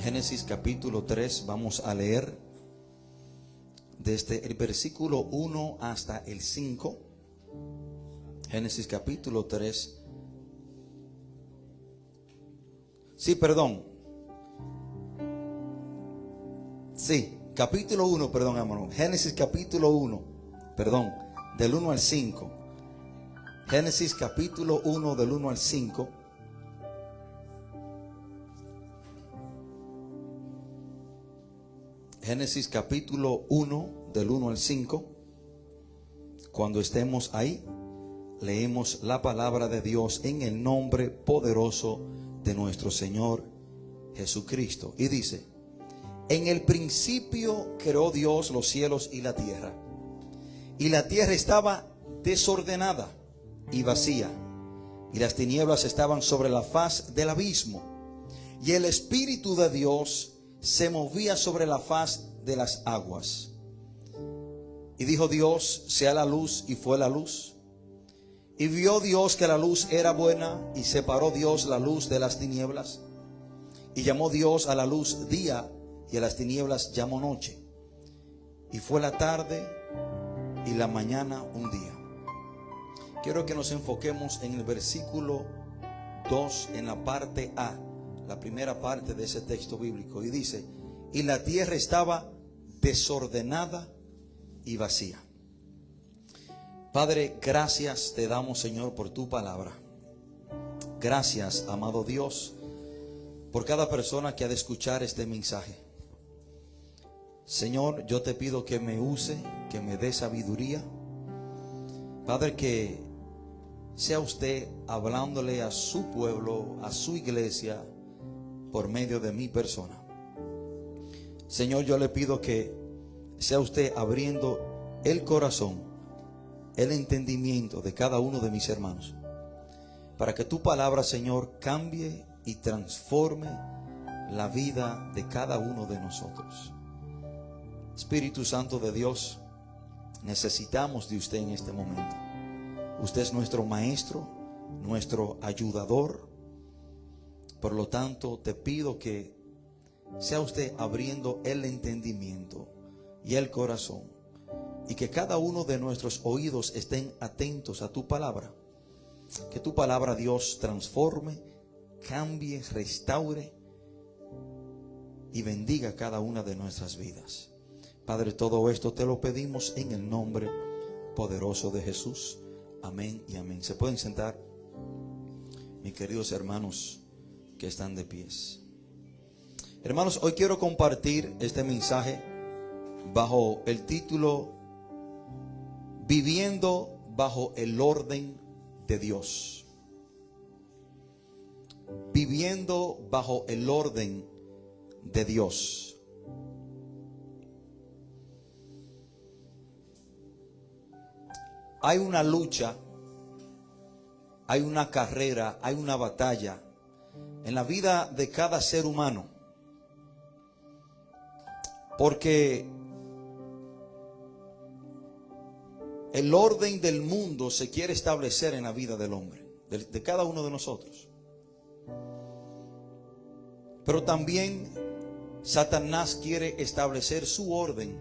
Génesis capítulo 3, vamos a leer desde el versículo 1 hasta el 5. Génesis capítulo 3. Capítulo 1, perdón, hermano. Génesis capítulo 1, perdón, del 1 al 5. Génesis capítulo 1, del 1 al 5. Génesis capítulo 1, del 1 al 5. Cuando estemos ahí, leemos la palabra de Dios en el nombre poderoso de nuestro Señor Jesucristo. Y dice: en el principio creó Dios los cielos y la tierra. Y la tierra estaba desordenada y vacía, y las tinieblas estaban sobre la faz del abismo. Y el Espíritu de Dios se movía sobre la faz de las aguas. Y dijo Dios: sea la luz, y fue la luz. Y vio Dios que la luz era buena, y separó Dios la luz de las tinieblas. Y llamó Dios a la luz día, y a las tinieblas llamó noche. Y fue la tarde y la mañana un día. Quiero que nos enfoquemos en el versículo 2, en la parte A, la primera parte de ese texto bíblico. Y dice: y la tierra estaba desordenada y vacía. Padre, gracias te damos, Señor, por tu palabra. Gracias, amado Dios, por cada persona que ha de escuchar este mensaje. Señor, yo te pido que me use, que me dé sabiduría. Padre, que sea usted hablándole a su pueblo, a su iglesia, por medio de mi persona. Señor, yo le pido que sea usted abriendo el corazón, el entendimiento de cada uno de mis hermanos, para que tu palabra, Señor, cambie y transforme la vida de cada uno de nosotros. Espíritu Santo de Dios, necesitamos de usted en este momento. Usted es nuestro maestro, nuestro ayudador. Por lo tanto, te pido que sea usted abriendo el entendimiento y el corazón, y que cada uno de nuestros oídos estén atentos a tu palabra. Que tu palabra, Dios, transforme, cambie, restaure y bendiga cada una de nuestras vidas. Padre, todo esto te lo pedimos en el nombre poderoso de Jesús. Amén y amén. Se pueden sentar, mis queridos hermanos que están de pies. Hermanos, hoy quiero compartir este mensaje bajo el título: viviendo bajo el orden de Dios. Viviendo bajo el orden de Dios. Hay una lucha, hay una carrera, hay una batalla en la vida de cada ser humano, porque el orden del mundo se quiere establecer en la vida del hombre, de cada uno de nosotros. Pero también Satanás quiere establecer su orden,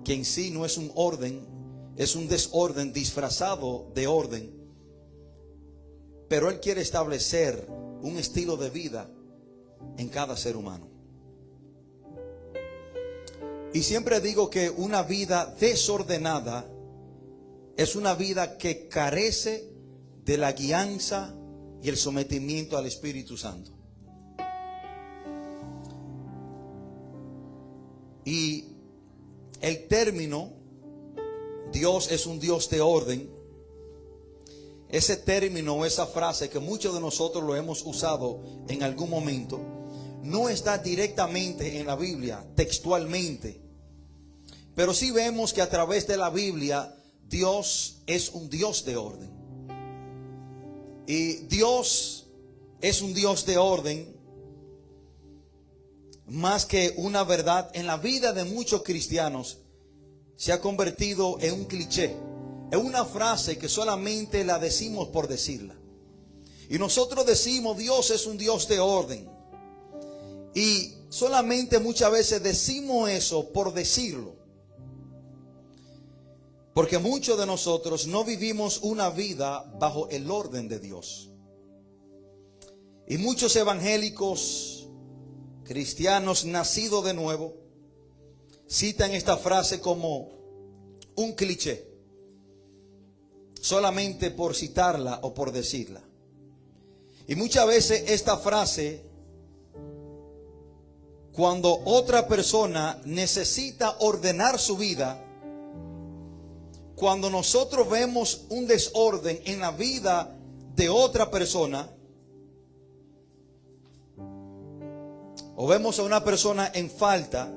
que en sí no es un orden, es un desorden disfrazado de orden. Pero él quiere establecer un estilo de vida en cada ser humano. Y siempre digo que una vida desordenada es una vida que carece de la guianza y el sometimiento al Espíritu Santo. Y el término Dios es un Dios de orden, ese término, esa frase que muchos de nosotros lo hemos usado en algún momento, no está directamente en la Biblia, textualmente. Pero sí vemos que a través de la Biblia Dios es un Dios de orden. Y Dios es un Dios de orden más que una verdad. En la vida de muchos cristianos se ha convertido en un cliché, en una frase que solamente la decimos por decirla. Y nosotros decimos: Dios es un Dios de orden. Y solamente muchas veces decimos eso por decirlo. Porque muchos de nosotros no vivimos una vida bajo el orden de Dios. Y muchos evangélicos, cristianos nacidos de nuevo, citan esta frase como un cliché, solamente por citarla o por decirla. Y muchas veces esta frase, cuando otra persona necesita ordenar su vida, cuando nosotros vemos un desorden en la vida de otra persona, o vemos a una persona en falta,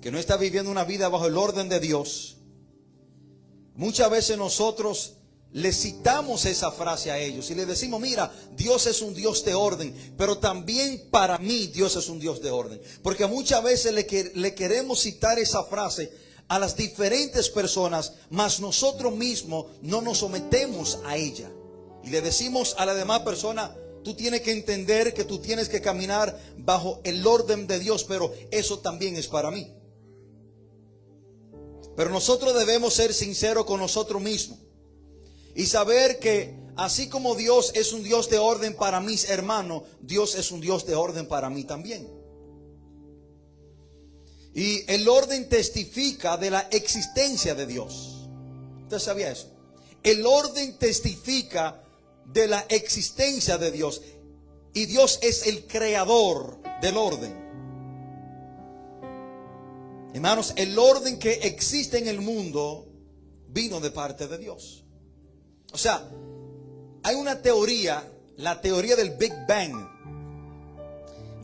que no está viviendo una vida bajo el orden de Dios, muchas veces nosotros le citamos esa frase a ellos y le decimos: mira, Dios es un Dios de orden, pero también para mí Dios es un Dios de orden. Porque muchas veces le queremos citar esa frase a las diferentes personas, mas nosotros mismos no nos sometemos a ella. Y le decimos a la demás persona: tú tienes que entender que tú tienes que caminar bajo el orden de Dios, pero eso también es para mí. Pero nosotros debemos ser sinceros con nosotros mismos y saber que así como Dios es un Dios de orden para mis hermanos, Dios es un Dios de orden para mí también. Y el orden testifica de la existencia de Dios. ¿Usted sabía eso? El orden testifica de la existencia de Dios. Y Dios es el creador del orden. Hermanos, el orden que existe en el mundo vino de parte de Dios. O sea, hay una teoría, la teoría del Big Bang.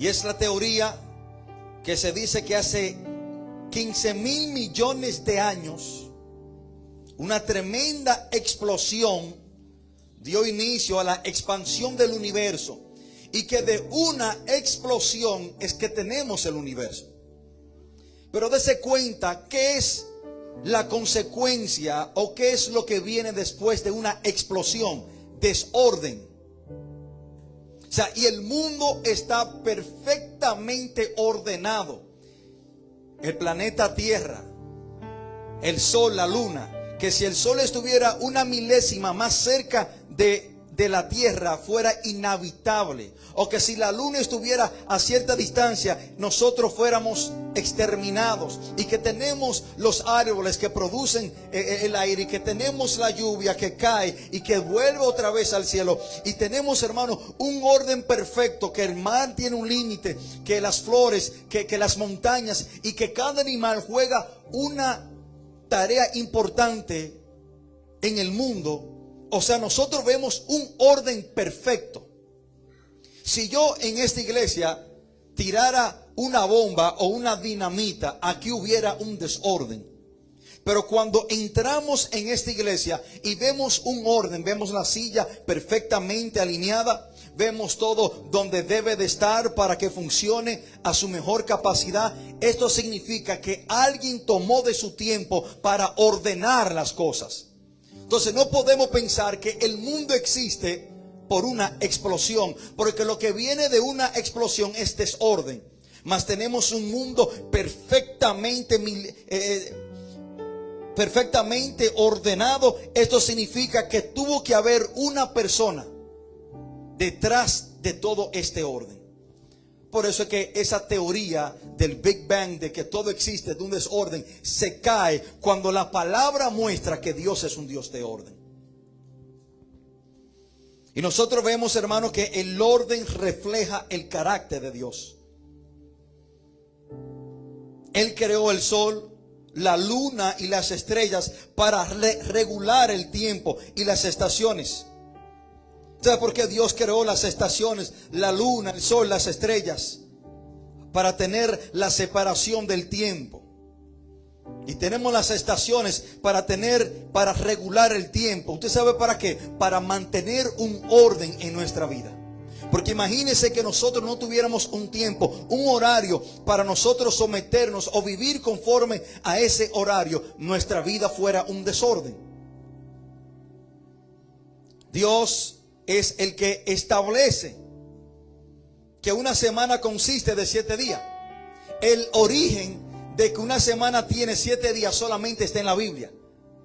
Y es la teoría que se dice que hace 15,000 millones de años, una tremenda explosión dio inicio a la expansión del universo. Y que de una explosión es que tenemos el universo. Pero dése cuenta, ¿qué es la consecuencia o qué es lo que viene después de una explosión? Desorden. O sea, y el mundo está perfectamente ordenado. El planeta Tierra, el Sol, la Luna, que si el Sol estuviera una milésima más cerca de la Tierra fuera inhabitable, o que si la Luna estuviera a cierta distancia nosotros fuéramos exterminados, y que tenemos los árboles que producen el aire, y que tenemos la lluvia que cae y que vuelve otra vez al cielo, y tenemos, hermanos, un orden perfecto, que el mar tiene un límite, que las flores, que las montañas, y que cada animal juega una tarea importante en el mundo. O sea, nosotros vemos un orden perfecto. Si yo en esta iglesia tirara una bomba o una dinamita, aquí hubiera un desorden. Pero cuando entramos en esta iglesia y vemos un orden, vemos la silla perfectamente alineada, vemos todo donde debe de estar para que funcione a su mejor capacidad. Esto significa que alguien tomó de su tiempo para ordenar las cosas. Entonces no podemos pensar que el mundo existe por una explosión, porque lo que viene de una explosión es desorden. Mas tenemos un mundo perfectamente ordenado. Esto significa que tuvo que haber una persona detrás de todo este orden. Por eso es que esa teoría del Big Bang, de que todo existe de un desorden, se cae cuando la palabra muestra que Dios es un Dios de orden. Y nosotros vemos, hermanos, que el orden refleja el carácter de Dios. Él creó el sol, la luna y las estrellas para regular el tiempo y las estaciones. ¿Sabe por qué Dios creó las estaciones, la luna, el sol, las estrellas? Para tener la separación del tiempo. Y tenemos las estaciones para regular el tiempo. ¿Usted sabe para qué? Para mantener un orden en nuestra vida. Porque imagínese que nosotros no tuviéramos un tiempo, un horario para nosotros someternos o vivir conforme a ese horario. Nuestra vida fuera un desorden. Dios es el que establece que una semana consiste de 7 días. El origen de que una semana tiene 7 días solamente está en la Biblia.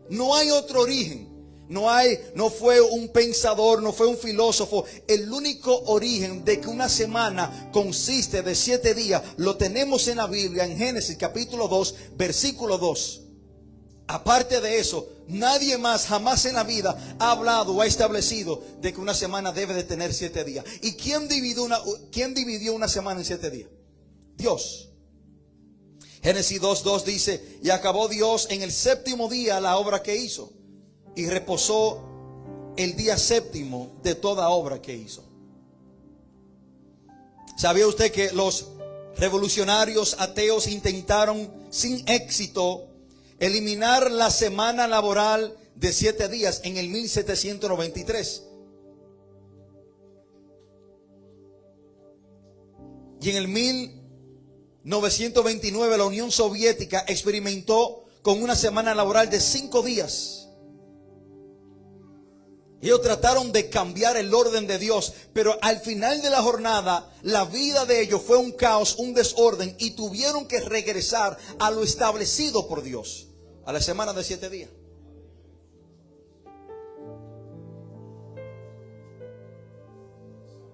No hay otro origen. No fue un pensador, no fue un filósofo. El único origen de que una semana consiste de 7 días lo tenemos en la Biblia, en Génesis capítulo 2, versículo 2. Aparte de eso, nadie más jamás en la vida ha hablado o ha establecido de que una semana debe de tener 7 días. ¿Y quién dividió una semana en 7 días? Dios. Génesis 2:2 dice: y acabó Dios en el 7º día la obra que hizo, y reposó el día 7º de toda obra que hizo. ¿Sabía usted que los revolucionarios ateos intentaron sin éxito eliminar la semana laboral de 7 días en el 1793? Y en el 1929 la Unión Soviética experimentó con una semana laboral de 5 días. Ellos trataron de cambiar el orden de Dios, pero al final de la jornada la vida de ellos fue un caos, un desorden, y tuvieron que regresar a lo establecido por Dios, a la semana de 7 días.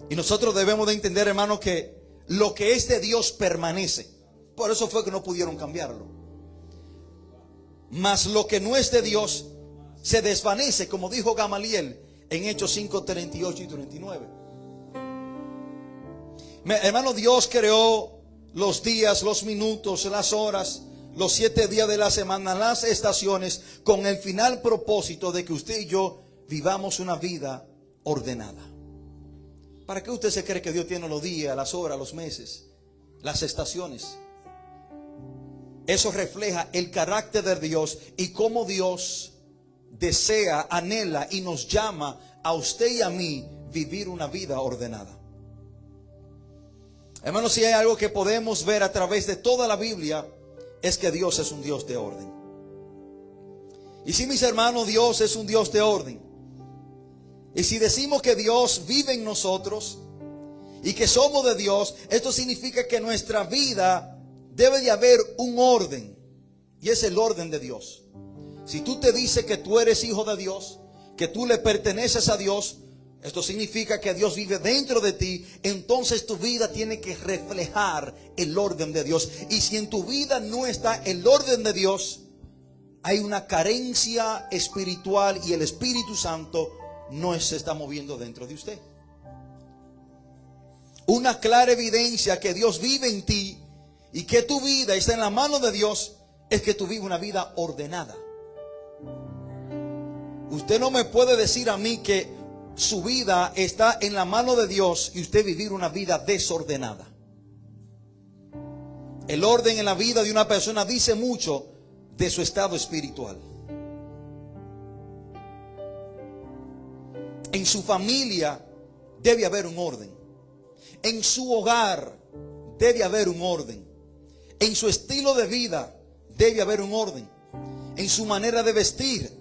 Y nosotros debemos de entender, hermanos, que lo que es de Dios permanece. Por eso fue que no pudieron cambiarlo. Mas lo que no es de Dios se desvanece, como dijo Gamaliel en Hechos 5, 38 y 39. Hermano, Dios creó los días, los minutos, las horas, los 7 días de la semana, las estaciones, con el final propósito de que usted y yo vivamos una vida ordenada. ¿Para qué usted se cree que Dios tiene los días, las horas, los meses, las estaciones? Eso refleja el carácter de Dios y cómo Dios desea, anhela y nos llama a usted y a mí vivir una vida ordenada. Hermanos, si hay algo que podemos ver a través de toda la Biblia, es que Dios es un Dios de orden. Y si, mis hermanos, Dios es un Dios de orden, y si decimos que Dios vive en nosotros y que somos de Dios, esto significa que en nuestra vida debe de haber un orden, y es el orden de Dios. Si tú te dices que tú eres hijo de Dios, que tú le perteneces a Dios, esto significa que Dios vive dentro de ti. Entonces tu vida tiene que reflejar el orden de Dios. Y si en tu vida no está el orden de Dios, hay una carencia espiritual y el Espíritu Santo no se está moviendo dentro de usted. Una clara evidencia que Dios vive en ti y que tu vida está en la mano de Dios es que tú vives una vida ordenada. Usted no me puede decir a mí que su vida está en la mano de Dios y usted vivir una vida desordenada. El orden en la vida de una persona dice mucho de su estado espiritual. En su familia debe haber un orden. En su hogar debe haber un orden. En su estilo de vida debe haber un orden. En su manera de vestir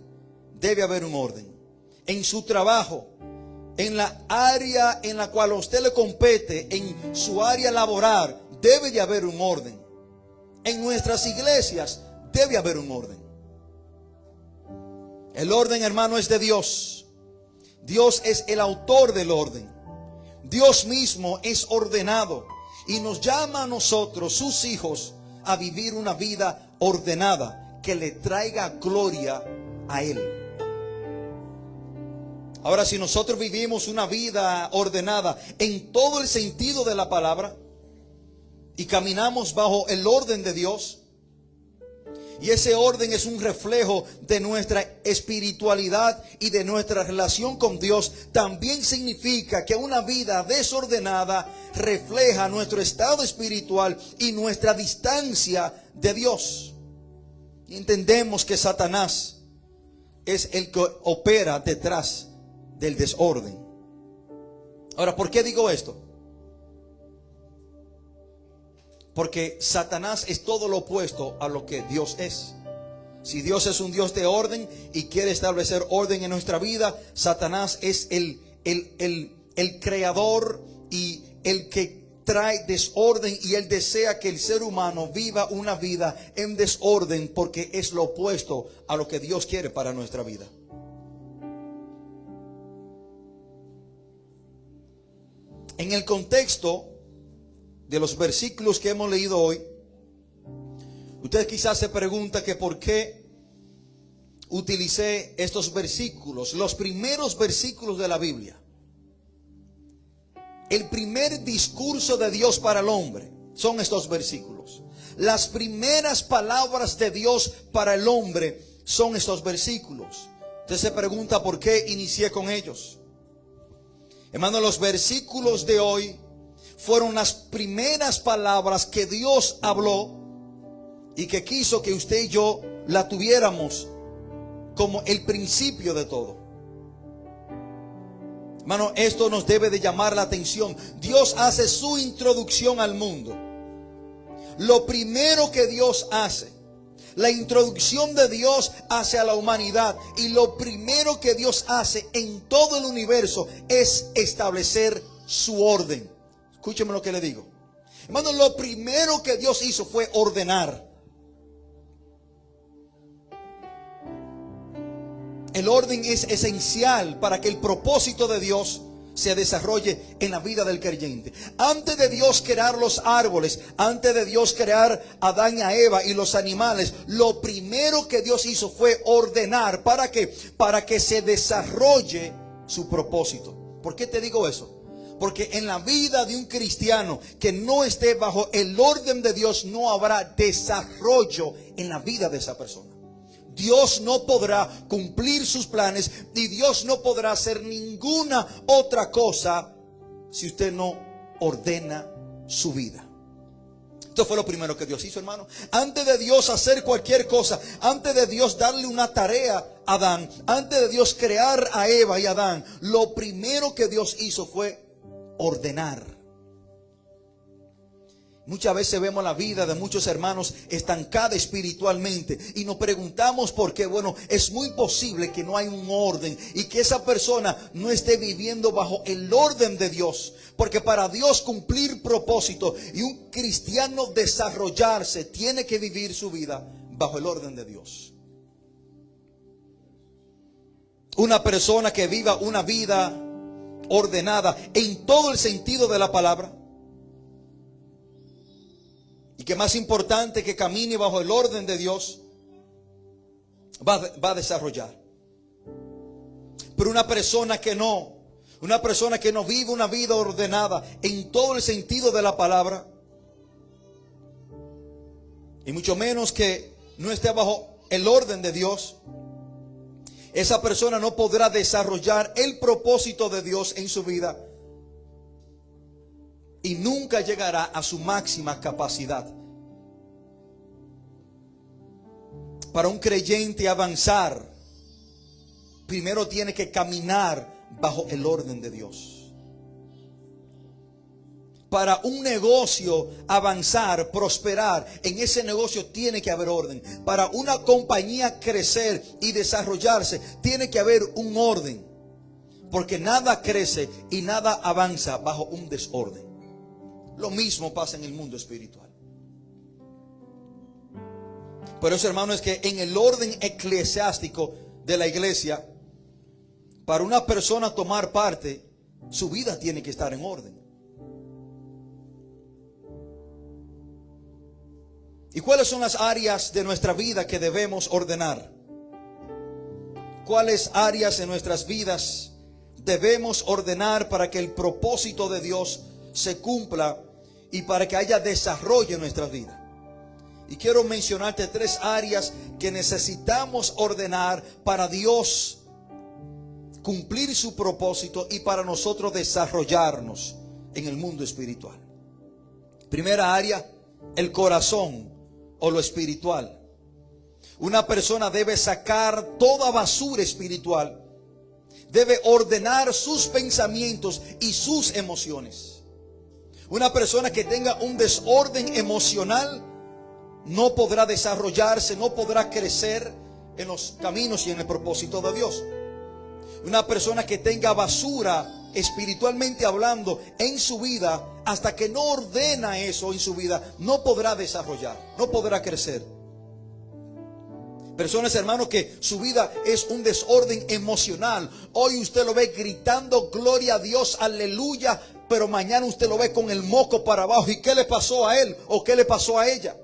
debe haber un orden. En su trabajo, en la área en la cual a usted le compete, en su área laboral, debe de haber un orden. En nuestras iglesias debe haber un orden. El orden, hermano, es de Dios. Dios es el autor del orden. Dios mismo es ordenado y nos llama a nosotros, sus hijos, a vivir una vida ordenada que le traiga gloria a Él. Ahora, si nosotros vivimos una vida ordenada en todo el sentido de la palabra y caminamos bajo el orden de Dios, y ese orden es un reflejo de nuestra espiritualidad y de nuestra relación con Dios, también significa que una vida desordenada refleja nuestro estado espiritual y nuestra distancia de Dios. Y entendemos que Satanás es el que opera detrás del desorden. Ahora, ¿por qué digo esto? Porque Satanás es todo lo opuesto a lo que Dios es. Si Dios es un Dios de orden y quiere establecer orden en nuestra vida, Satanás es el creador y el que trae desorden y Él desea que el ser humano viva una vida en desorden porque es lo opuesto a lo que Dios quiere para nuestra vida. En el contexto de los versículos que hemos leído hoy, usted quizás se pregunta que por qué utilicé estos versículos, los primeros versículos de la Biblia. El primer discurso de Dios para el hombre son estos versículos. Las primeras palabras de Dios para el hombre son estos versículos. Usted se pregunta por qué inicié con ellos. Hermano, los versículos de hoy fueron las primeras palabras que Dios habló y que quiso que usted y yo la tuviéramos como el principio de todo. Hermano, esto nos debe de llamar la atención. Dios hace su introducción al mundo. Lo primero que Dios hace, la introducción de Dios hacia la humanidad, y lo primero que Dios hace en todo el universo es establecer su orden. Escúcheme lo que le digo. Hermano, lo primero que Dios hizo fue ordenar. El orden es esencial para que el propósito de Dios se desarrolle en la vida del creyente. Antes de Dios crear los árboles, antes de Dios crear a Adán y a Eva y los animales, lo primero que Dios hizo fue ordenar. ¿Para qué? Para que se desarrolle su propósito. ¿Por qué te digo eso? Porque en la vida de un cristiano que no esté bajo el orden de Dios, no habrá desarrollo en la vida de esa persona. Dios no podrá cumplir sus planes y Dios no podrá hacer ninguna otra cosa si usted no ordena su vida. Esto fue lo primero que Dios hizo, hermano. Antes de Dios hacer cualquier cosa, antes de Dios darle una tarea a Adán, antes de Dios crear a Eva y a Adán, lo primero que Dios hizo fue ordenar. Muchas veces vemos la vida de muchos hermanos estancada espiritualmente y nos preguntamos por qué. Bueno, es muy posible que no hay un orden y que esa persona no esté viviendo bajo el orden de Dios. Porque para Dios cumplir propósito y un cristiano desarrollarse, tiene que vivir su vida bajo el orden de Dios. Una persona que viva una vida ordenada en todo el sentido de la palabra, y que más importante, que camine bajo el orden de Dios, va a desarrollar. Pero una persona que no vive una vida ordenada en todo el sentido de la palabra, y mucho menos que no esté bajo el orden de Dios, esa persona no podrá desarrollar el propósito de Dios en su vida y nunca llegará a su máxima capacidad. Para un creyente avanzar, primero tiene que caminar bajo el orden de Dios. Para un negocio avanzar, prosperar, en ese negocio tiene que haber orden. Para una compañía crecer y desarrollarse, tiene que haber un orden. Porque nada crece y nada avanza bajo un desorden. Lo mismo pasa en el mundo espiritual. Por eso, hermano, es que en el orden eclesiástico de la iglesia, para una persona tomar parte, su vida tiene que estar en orden. ¿Y cuáles son las áreas de nuestra vida que debemos ordenar? ¿Cuáles áreas en nuestras vidas debemos ordenar para que el propósito de Dios se cumpla y para que haya desarrollo en nuestras vidas? Y quiero mencionarte 3 áreas que necesitamos ordenar para Dios cumplir su propósito y para nosotros desarrollarnos en el mundo espiritual. Primera área, el corazón o lo espiritual. Una persona debe sacar toda basura espiritual. Debe ordenar sus pensamientos y sus emociones. Una persona que tenga un desorden emocional no podrá desarrollarse, no podrá crecer en los caminos y en el propósito de Dios. Una persona que tenga basura espiritualmente hablando, en su vida, hasta que no ordena eso en su vida, no podrá desarrollar, no podrá crecer. Personas, hermanos, que su vida es un desorden emocional. Hoy usted lo ve gritando gloria a Dios, aleluya, pero mañana usted lo ve con el moco para abajo. ¿Y qué le pasó a él o qué le pasó a ella?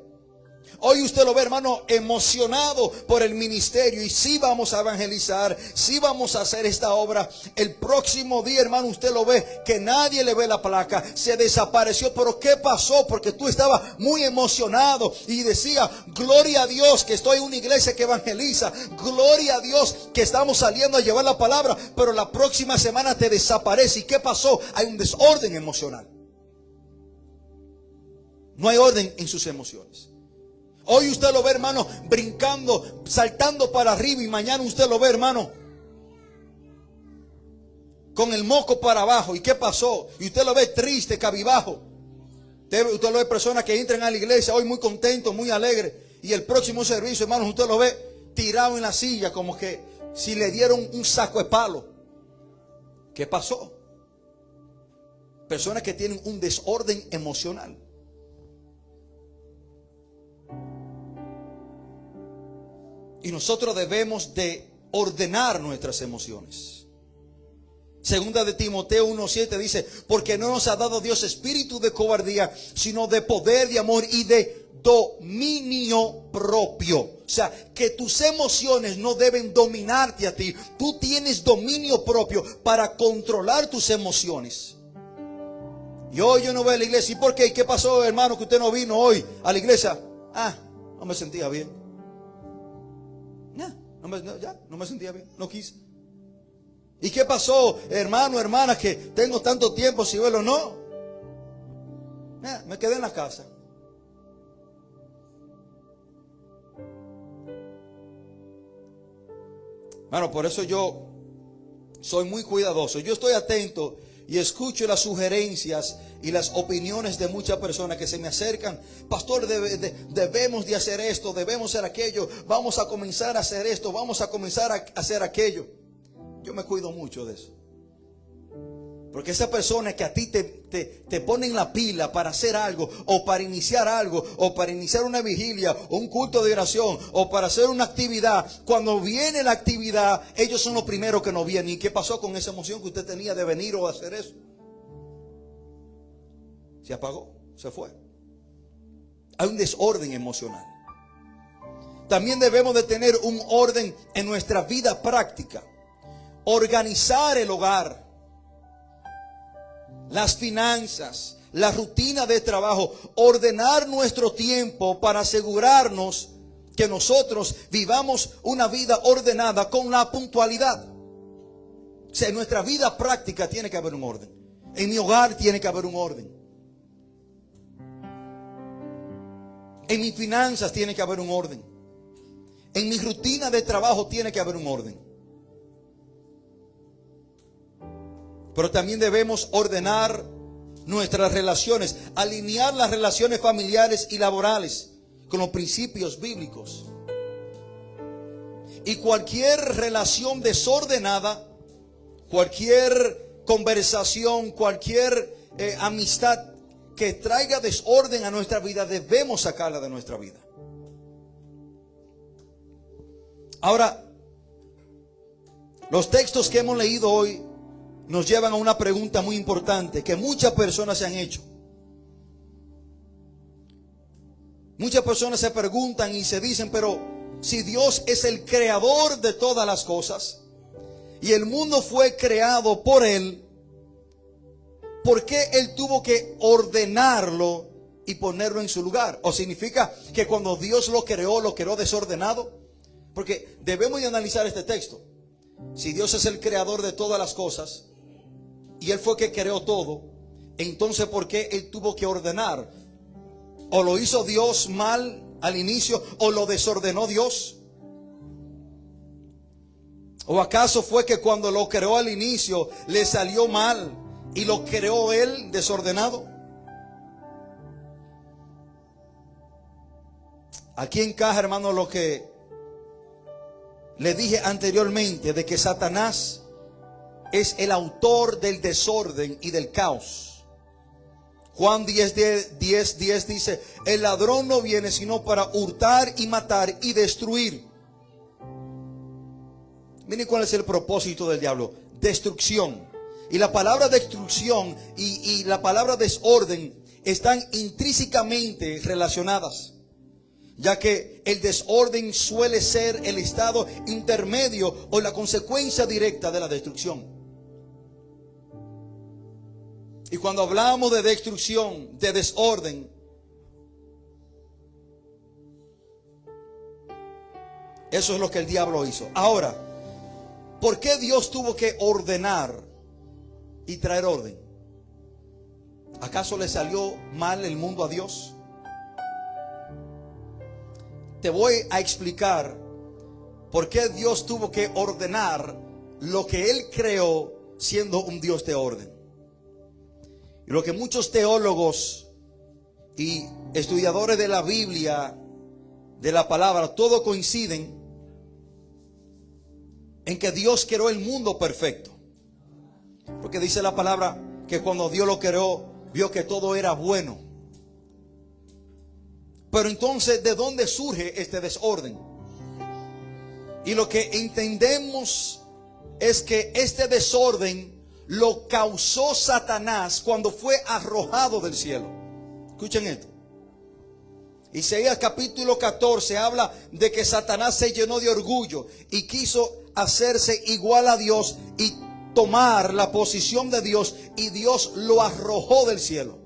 Hoy usted lo ve, hermano, emocionado por el ministerio. Y sí vamos a evangelizar, sí vamos a hacer esta obra. El próximo día, hermano, usted lo ve que nadie le ve la placa. Se desapareció. ¿Pero qué pasó? Porque tú estabas muy emocionado y decía, gloria a Dios que estoy en una iglesia que evangeliza. Gloria a Dios que estamos saliendo a llevar la palabra. Pero la próxima semana te desaparece. ¿Y qué pasó? Hay un desorden emocional. No hay orden en sus emociones. Hoy usted lo ve, hermano, brincando, saltando para arriba, y mañana usted lo ve, hermano, con el moco para abajo. ¿Y qué pasó? Y usted lo ve triste, cabizbajo. Usted lo ve personas que entran a la iglesia hoy muy contentos, muy alegres, y el próximo servicio, hermano, usted lo ve tirado en la silla, como que si le dieron un saco de palo. ¿Qué pasó? Personas que tienen un desorden emocional. Y nosotros debemos de ordenar nuestras emociones. Segunda de Timoteo 1:7 dice, porque no nos ha dado Dios espíritu de cobardía, sino de poder, de amor y de dominio propio. O sea, que tus emociones no deben dominarte a ti. Tú tienes dominio propio para controlar tus emociones. Y hoy yo no voy a la iglesia. ¿Y por qué? ¿Qué pasó, hermano, que usted no vino hoy a la iglesia? No me sentía bien. No me sentía bien, no quise. ¿Y qué pasó, hermano, hermana, que tengo tanto tiempo sin verlo? No, me quedé en la casa. Hermano, por eso yo soy muy cuidadoso. Yo estoy atento y escucho las sugerencias y las opiniones de muchas personas que se me acercan. Pastor, debemos de hacer esto, debemos hacer aquello, vamos a comenzar a hacer esto, vamos a comenzar a hacer aquello. Yo me cuido mucho de eso. Porque esa persona que a ti te ponen la pila para hacer algo, o para iniciar algo, o para iniciar una vigilia, o un culto de oración, o para hacer una actividad, cuando viene la actividad, ellos son los primeros que no vienen. ¿Y qué pasó con esa emoción que usted tenía de venir o hacer eso? Se apagó, se fue. Hay un desorden emocional. También debemos de tener un orden en nuestra vida práctica. Organizar el hogar, las finanzas, la rutina de trabajo, ordenar nuestro tiempo para asegurarnos que nosotros vivamos una vida ordenada con la puntualidad. O sea, en nuestra vida práctica tiene que haber un orden. En mi hogar tiene que haber un orden. En mis finanzas tiene que haber un orden. En mi rutina de trabajo tiene que haber un orden. Pero también debemos ordenar nuestras relaciones, alinear las relaciones familiares y laborales con los principios bíblicos. Y cualquier relación desordenada, cualquier conversación, cualquier amistad que traiga desorden a nuestra vida, debemos sacarla de nuestra vida. Ahora, los textos que hemos leído hoy nos llevan a una pregunta muy importante que muchas personas se han hecho. Muchas personas se preguntan y se dicen, pero si Dios es el creador de todas las cosas y el mundo fue creado por Él, ¿por qué Él tuvo que ordenarlo y ponerlo en su lugar? ¿O significa que cuando Dios lo creó desordenado? Porque debemos de analizar este texto. Si Dios es el creador de todas las cosas y Él fue que creó todo, entonces ¿por qué Él tuvo que ordenar? ¿O lo hizo Dios mal al inicio o lo desordenó Dios? ¿O acaso fue que cuando lo creó al inicio le salió mal y lo creó Él desordenado? Aquí encaja, hermano, lo que le dije anteriormente, de que Satanás es el autor del desorden y del caos. Juan 10:10 dice: el ladrón no viene sino para hurtar y matar y destruir. Miren cuál es el propósito del diablo: destrucción. Y la palabra destrucción y la palabra desorden están intrínsecamente relacionadas, ya que el desorden suele ser el estado intermedio o la consecuencia directa de la destrucción. Y cuando hablamos de destrucción, de desorden, eso es lo que el diablo hizo. Ahora, ¿por qué Dios tuvo que ordenar y traer orden? ¿Acaso le salió mal el mundo a Dios? Te voy a explicar por qué Dios tuvo que ordenar lo que Él creó, siendo un Dios de orden. Y lo que muchos teólogos y estudiadores de la Biblia, de la palabra, todos coinciden en que Dios creó el mundo perfecto. Porque dice la palabra que cuando Dios lo creó, vio que todo era bueno. Pero entonces, ¿de dónde surge este desorden? Y lo que entendemos es que este desorden lo causó Satanás cuando fue arrojado del cielo. Escuchen esto. Isaías capítulo 14 habla de que Satanás se llenó de orgullo y quiso hacerse igual a Dios y tomar la posición de Dios, y Dios lo arrojó del cielo.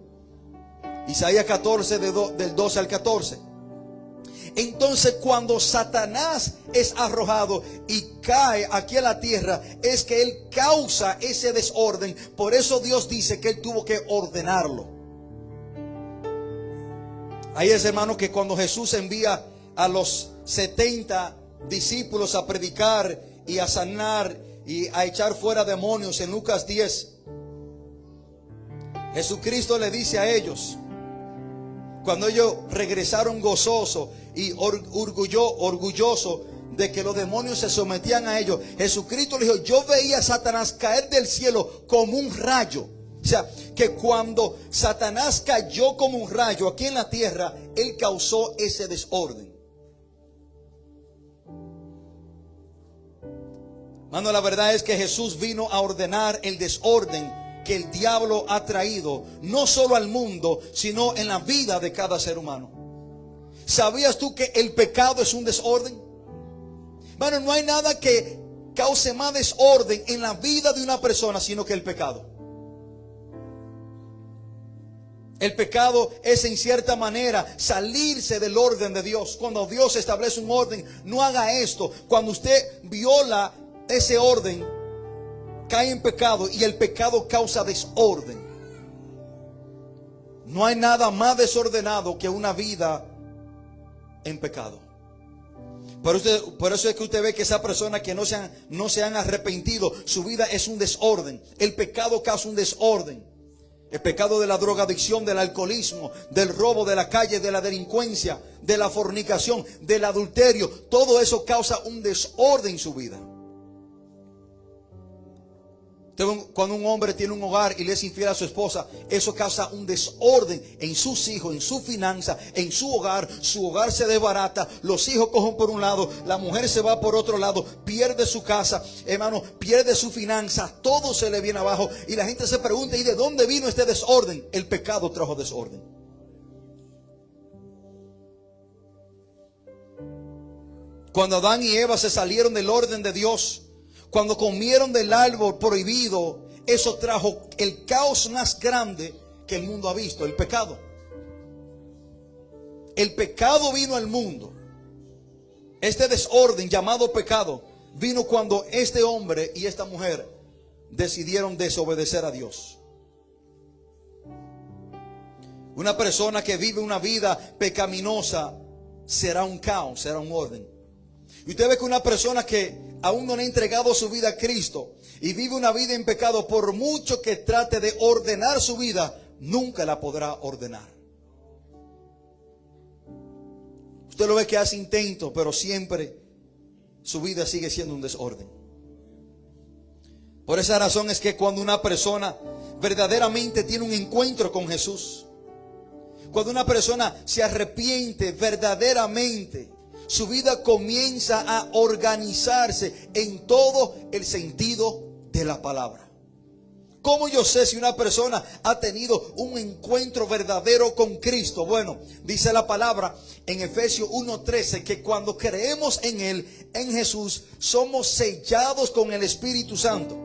Isaías 14 del 12 al 14. Entonces, cuando Satanás es arrojado y cae aquí a la tierra, es que él causa ese desorden. Por eso Dios dice que él tuvo que ordenarlo. Ahí es, hermano, que cuando Jesús envía a los 70 discípulos a predicar y a sanar y a echar fuera demonios en Lucas 10, Jesucristo le dice a ellos, cuando ellos regresaron gozosos y orgullosos de que los demonios se sometían a ellos, Jesucristo le dijo: yo veía a Satanás caer del cielo como un rayo. O sea, que cuando Satanás cayó como un rayo aquí en la tierra, él causó ese desorden. Mano, la verdad es que Jesús vino a ordenar el desorden que el diablo ha traído, no solo al mundo, sino en la vida de cada ser humano. ¿Sabías tú que el pecado es un desorden? Bueno, no hay nada que cause más desorden en la vida de una persona sino que el pecado. El pecado es, en cierta manera, salirse del orden de Dios. Cuando Dios establece un orden, no haga esto. Cuando usted viola ese orden, cae en pecado, y el pecado causa desorden. No hay nada más desordenado que una vida en pecado. Por eso es que usted ve que esa persona que no se han arrepentido, su vida es un desorden. El pecado causa un desorden. El pecado de la drogadicción, del alcoholismo, del robo, de la calle, de la delincuencia, de la fornicación, del adulterio, todo eso causa un desorden en su vida. Cuando un hombre tiene un hogar y le es infiel a su esposa, eso causa un desorden en sus hijos, en su finanza, en su hogar se desbarata, los hijos cogen por un lado, la mujer se va por otro lado, pierde su casa, hermano, pierde su finanza, todo se le viene abajo, y la gente se pregunta: ¿y de dónde vino este desorden? El pecado trajo desorden. Cuando Adán y Eva se salieron del orden de Dios, cuando comieron del árbol prohibido, eso trajo el caos más grande que el mundo ha visto: el pecado. El pecado vino al mundo. Este desorden llamado pecado vino cuando este hombre y esta mujer decidieron desobedecer a Dios. Una persona que vive una vida pecaminosa será un caos, será un orden. Y usted ve que una persona que aún no le ha entregado su vida a Cristo y vive una vida en pecado, por mucho que trate de ordenar su vida, nunca la podrá ordenar. Usted lo ve que hace intento, pero siempre su vida sigue siendo un desorden. Por esa razón es que cuando una persona verdaderamente tiene un encuentro con Jesús, cuando una persona se arrepiente verdaderamente, su vida comienza a organizarse en todo el sentido de la palabra. ¿Cómo yo sé si una persona ha tenido un encuentro verdadero con Cristo? Bueno, dice la palabra en Efesios 1:13 que cuando creemos en Él, en Jesús, somos sellados con el Espíritu Santo.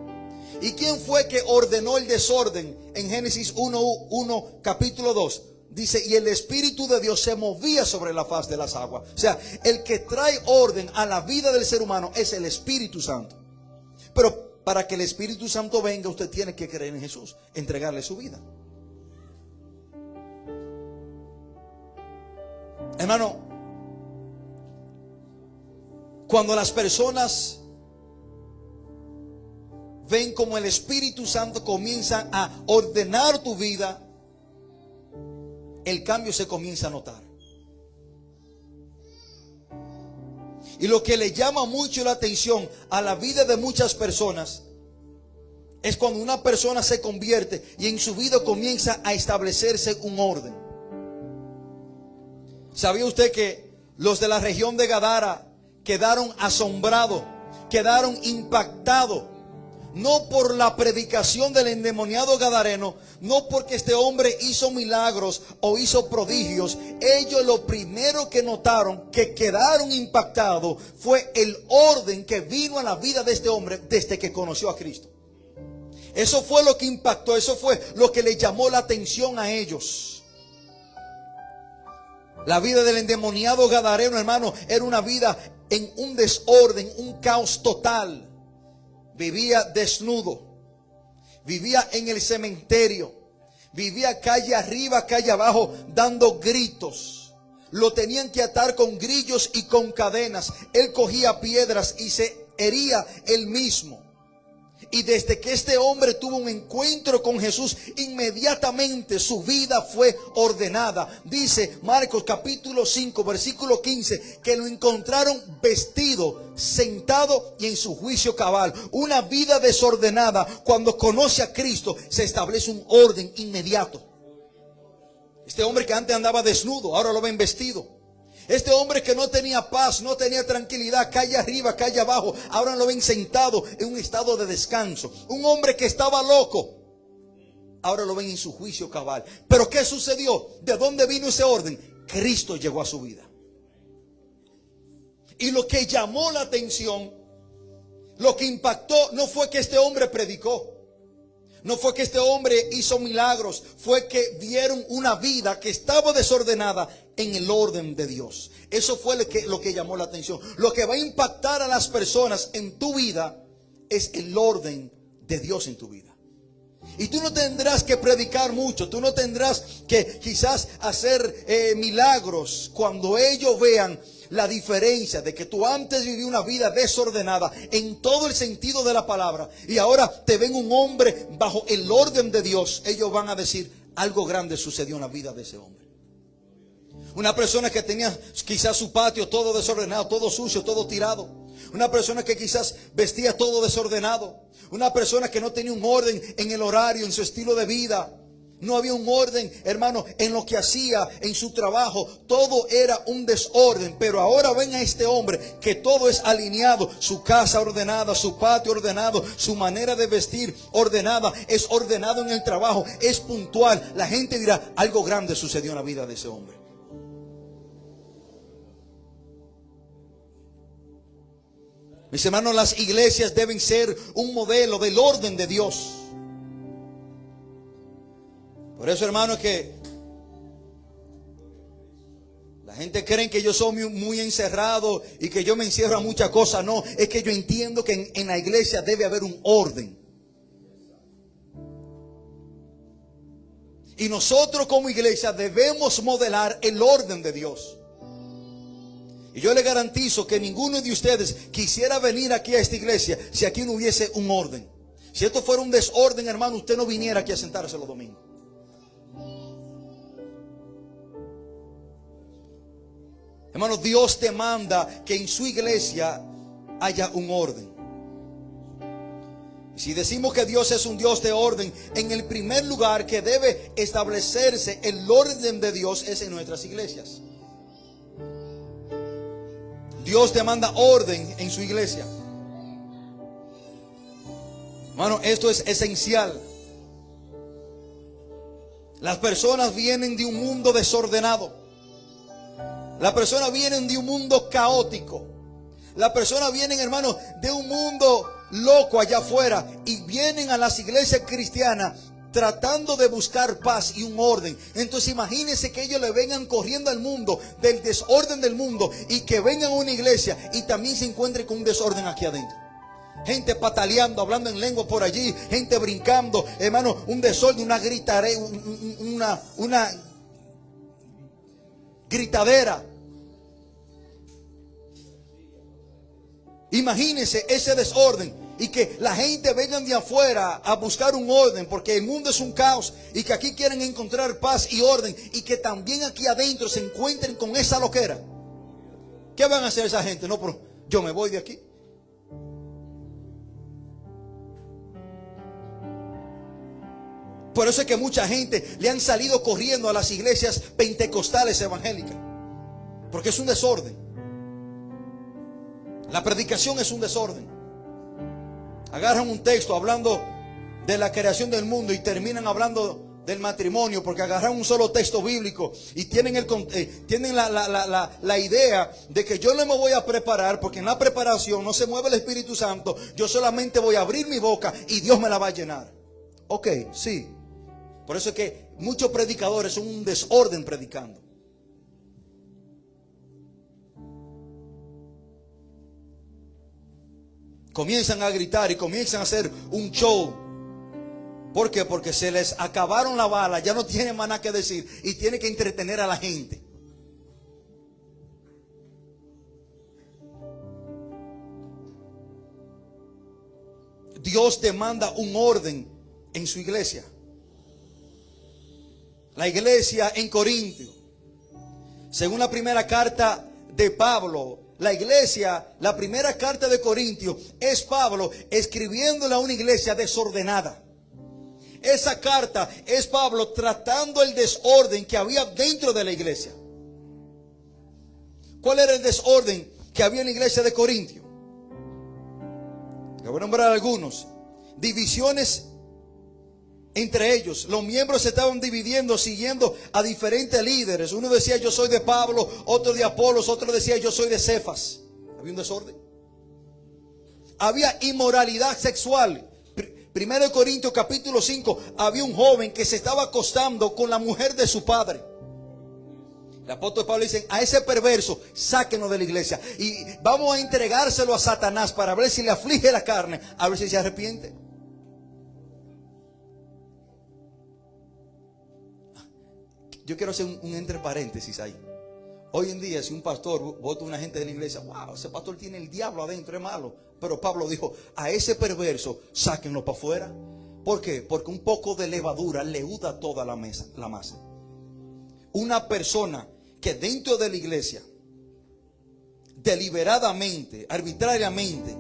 ¿Y quién fue que ordenó el desorden? En Génesis 1:1, capítulo 2. Dice, y el Espíritu de Dios se movía sobre la faz de las aguas. O sea, el que trae orden a la vida del ser humano es el Espíritu Santo. Pero para que el Espíritu Santo venga, usted tiene que creer en Jesús, entregarle su vida. Hermano, cuando las personas ven como el Espíritu Santo comienza a ordenar tu vida, el cambio se comienza a notar. Y lo que le llama mucho la atención a la vida de muchas personas es cuando una persona se convierte y en su vida comienza a establecerse un orden. ¿Sabía usted que los de la región de Gadara quedaron asombrados, quedaron impactados? No por la predicación del endemoniado gadareno, no porque este hombre hizo milagros o hizo prodigios. Ellos lo primero que notaron, que quedaron impactados, fue el orden que vino a la vida de este hombre desde que conoció a Cristo. Eso fue lo que impactó, eso fue lo que le llamó la atención a ellos. La vida del endemoniado gadareno, hermano, era una vida en un desorden, un caos total. Vivía desnudo, vivía en el cementerio, vivía calle arriba, calle abajo, dando gritos. Lo tenían que atar con grillos y con cadenas. Él cogía piedras y se hería él mismo. Y desde que este hombre tuvo un encuentro con Jesús, inmediatamente su vida fue ordenada. Dice Marcos capítulo 5, versículo 15, que lo encontraron vestido, sentado y en su juicio cabal. Una vida desordenada, cuando conoce a Cristo, se establece un orden inmediato. Este hombre que antes andaba desnudo, ahora lo ven vestido. Este hombre que no tenía paz, no tenía tranquilidad, calle arriba, calle abajo, ahora lo ven sentado en un estado de descanso. Un hombre que estaba loco, ahora lo ven en su juicio cabal. Pero ¿qué sucedió? ¿De dónde vino ese orden? Cristo llegó a su vida. Y lo que llamó la atención, lo que impactó, no fue que este hombre predicó, no fue que este hombre hizo milagros, fue que vieron una vida que estaba desordenada en el orden de Dios. Eso fue lo que llamó la atención. Lo que va a impactar a las personas en tu vida es el orden de Dios en tu vida. Y tú no tendrás que predicar mucho, tú no tendrás que quizás hacer milagros. Cuando ellos vean la diferencia de que tú antes vivías una vida desordenada en todo el sentido de la palabra, y ahora te ven un hombre bajo el orden de Dios, ellos van a decir, algo grande sucedió en la vida de ese hombre. Una persona que tenía quizás su patio todo desordenado, todo sucio, todo tirado. Una persona que quizás vestía todo desordenado. Una persona que no tenía un orden en el horario, en su estilo de vida. No había un orden, hermano, en lo que hacía, en su trabajo. Todo era un desorden. Pero ahora ven a este hombre que todo es alineado. Su casa ordenada, su patio ordenado, su manera de vestir ordenada. Es ordenado en el trabajo, es puntual. La gente dirá, algo grande sucedió en la vida de ese hombre. Mis hermanos, las iglesias deben ser un modelo del orden de Dios. Por eso, hermanos, que la gente cree que yo soy muy encerrado y que yo me encierro a muchas cosas. No, es que yo entiendo que en la iglesia debe haber un orden. Y nosotros como iglesia debemos modelar el orden de Dios. Y yo le garantizo que ninguno de ustedes quisiera venir aquí a esta iglesia si aquí no hubiese un orden. Si esto fuera un desorden, hermano, usted no viniera aquí a sentarse los domingos. Hermano, Dios demanda que en su iglesia haya un orden. Si decimos que Dios es un Dios de orden, en el primer lugar que debe establecerse el orden de Dios es en nuestras iglesias. Dios demanda orden en su iglesia. Hermano, esto es esencial. Las personas vienen de un mundo desordenado. Las personas vienen de un mundo caótico. Las personas vienen, hermano, de un mundo loco allá afuera y vienen a las iglesias cristianas tratando de buscar paz y un orden. Entonces imagínense que ellos le vengan corriendo al mundo, del desorden del mundo, y que vengan a una iglesia y también se encuentren con un desorden aquí adentro. Gente pataleando, hablando en lengua por allí, gente brincando, hermano, un desorden, una gritadera. Imagínense ese desorden y que la gente venga de afuera a buscar un orden, porque el mundo es un caos y que aquí quieren encontrar paz y orden, y que también aquí adentro se encuentren con esa loquera. ¿Qué van a hacer esa gente? No, pero yo me voy de aquí. Por eso es que mucha gente le han salido corriendo a las iglesias pentecostales evangélicas, porque es un desorden. La predicación es un desorden. Agarran un texto hablando de la creación del mundo y terminan hablando del matrimonio, porque agarran un solo texto bíblico y tienen la idea de que yo no me voy a preparar, porque en la preparación no se mueve el Espíritu Santo. Yo solamente voy a abrir mi boca y Dios me la va a llenar. Ok, sí. Por eso es que muchos predicadores son un desorden predicando. Comienzan a gritar y comienzan a hacer un show. ¿Por qué? Porque se les acabaron la bala, ya no tienen más nada que decir y tienen que entretener a la gente. Dios demanda un orden en su iglesia. La iglesia en Corintio, según la primera carta de Pablo, la iglesia, la primera carta de Corintio, es Pablo escribiéndole a una iglesia desordenada. Esa carta es Pablo tratando el desorden que había dentro de la iglesia. ¿Cuál era el desorden que había en la iglesia de Corintio? Le voy a nombrar algunos. Divisiones entre ellos. Los miembros se estaban dividiendo, siguiendo a diferentes líderes. Uno decía yo soy de Pablo, otro de Apolos, otro decía yo soy de Cefas. Había un desorden. Había inmoralidad sexual. Primero de Corintios capítulo 5, había un joven que se estaba acostando con la mujer de su padre. El apóstol Pablo dice: a ese perverso sáquenlo de la iglesia y vamos a entregárselo a Satanás para ver si le aflige la carne, a ver si se arrepiente. Yo quiero hacer un entre paréntesis ahí. Hoy en día, si un pastor vota a una gente de la iglesia, wow, ese pastor tiene el diablo adentro, es malo. Pero Pablo dijo: a ese perverso sáquenlo para afuera. ¿Por qué? Porque un poco de levadura leuda toda la masa. Una persona que dentro de la iglesia deliberadamente, arbitrariamente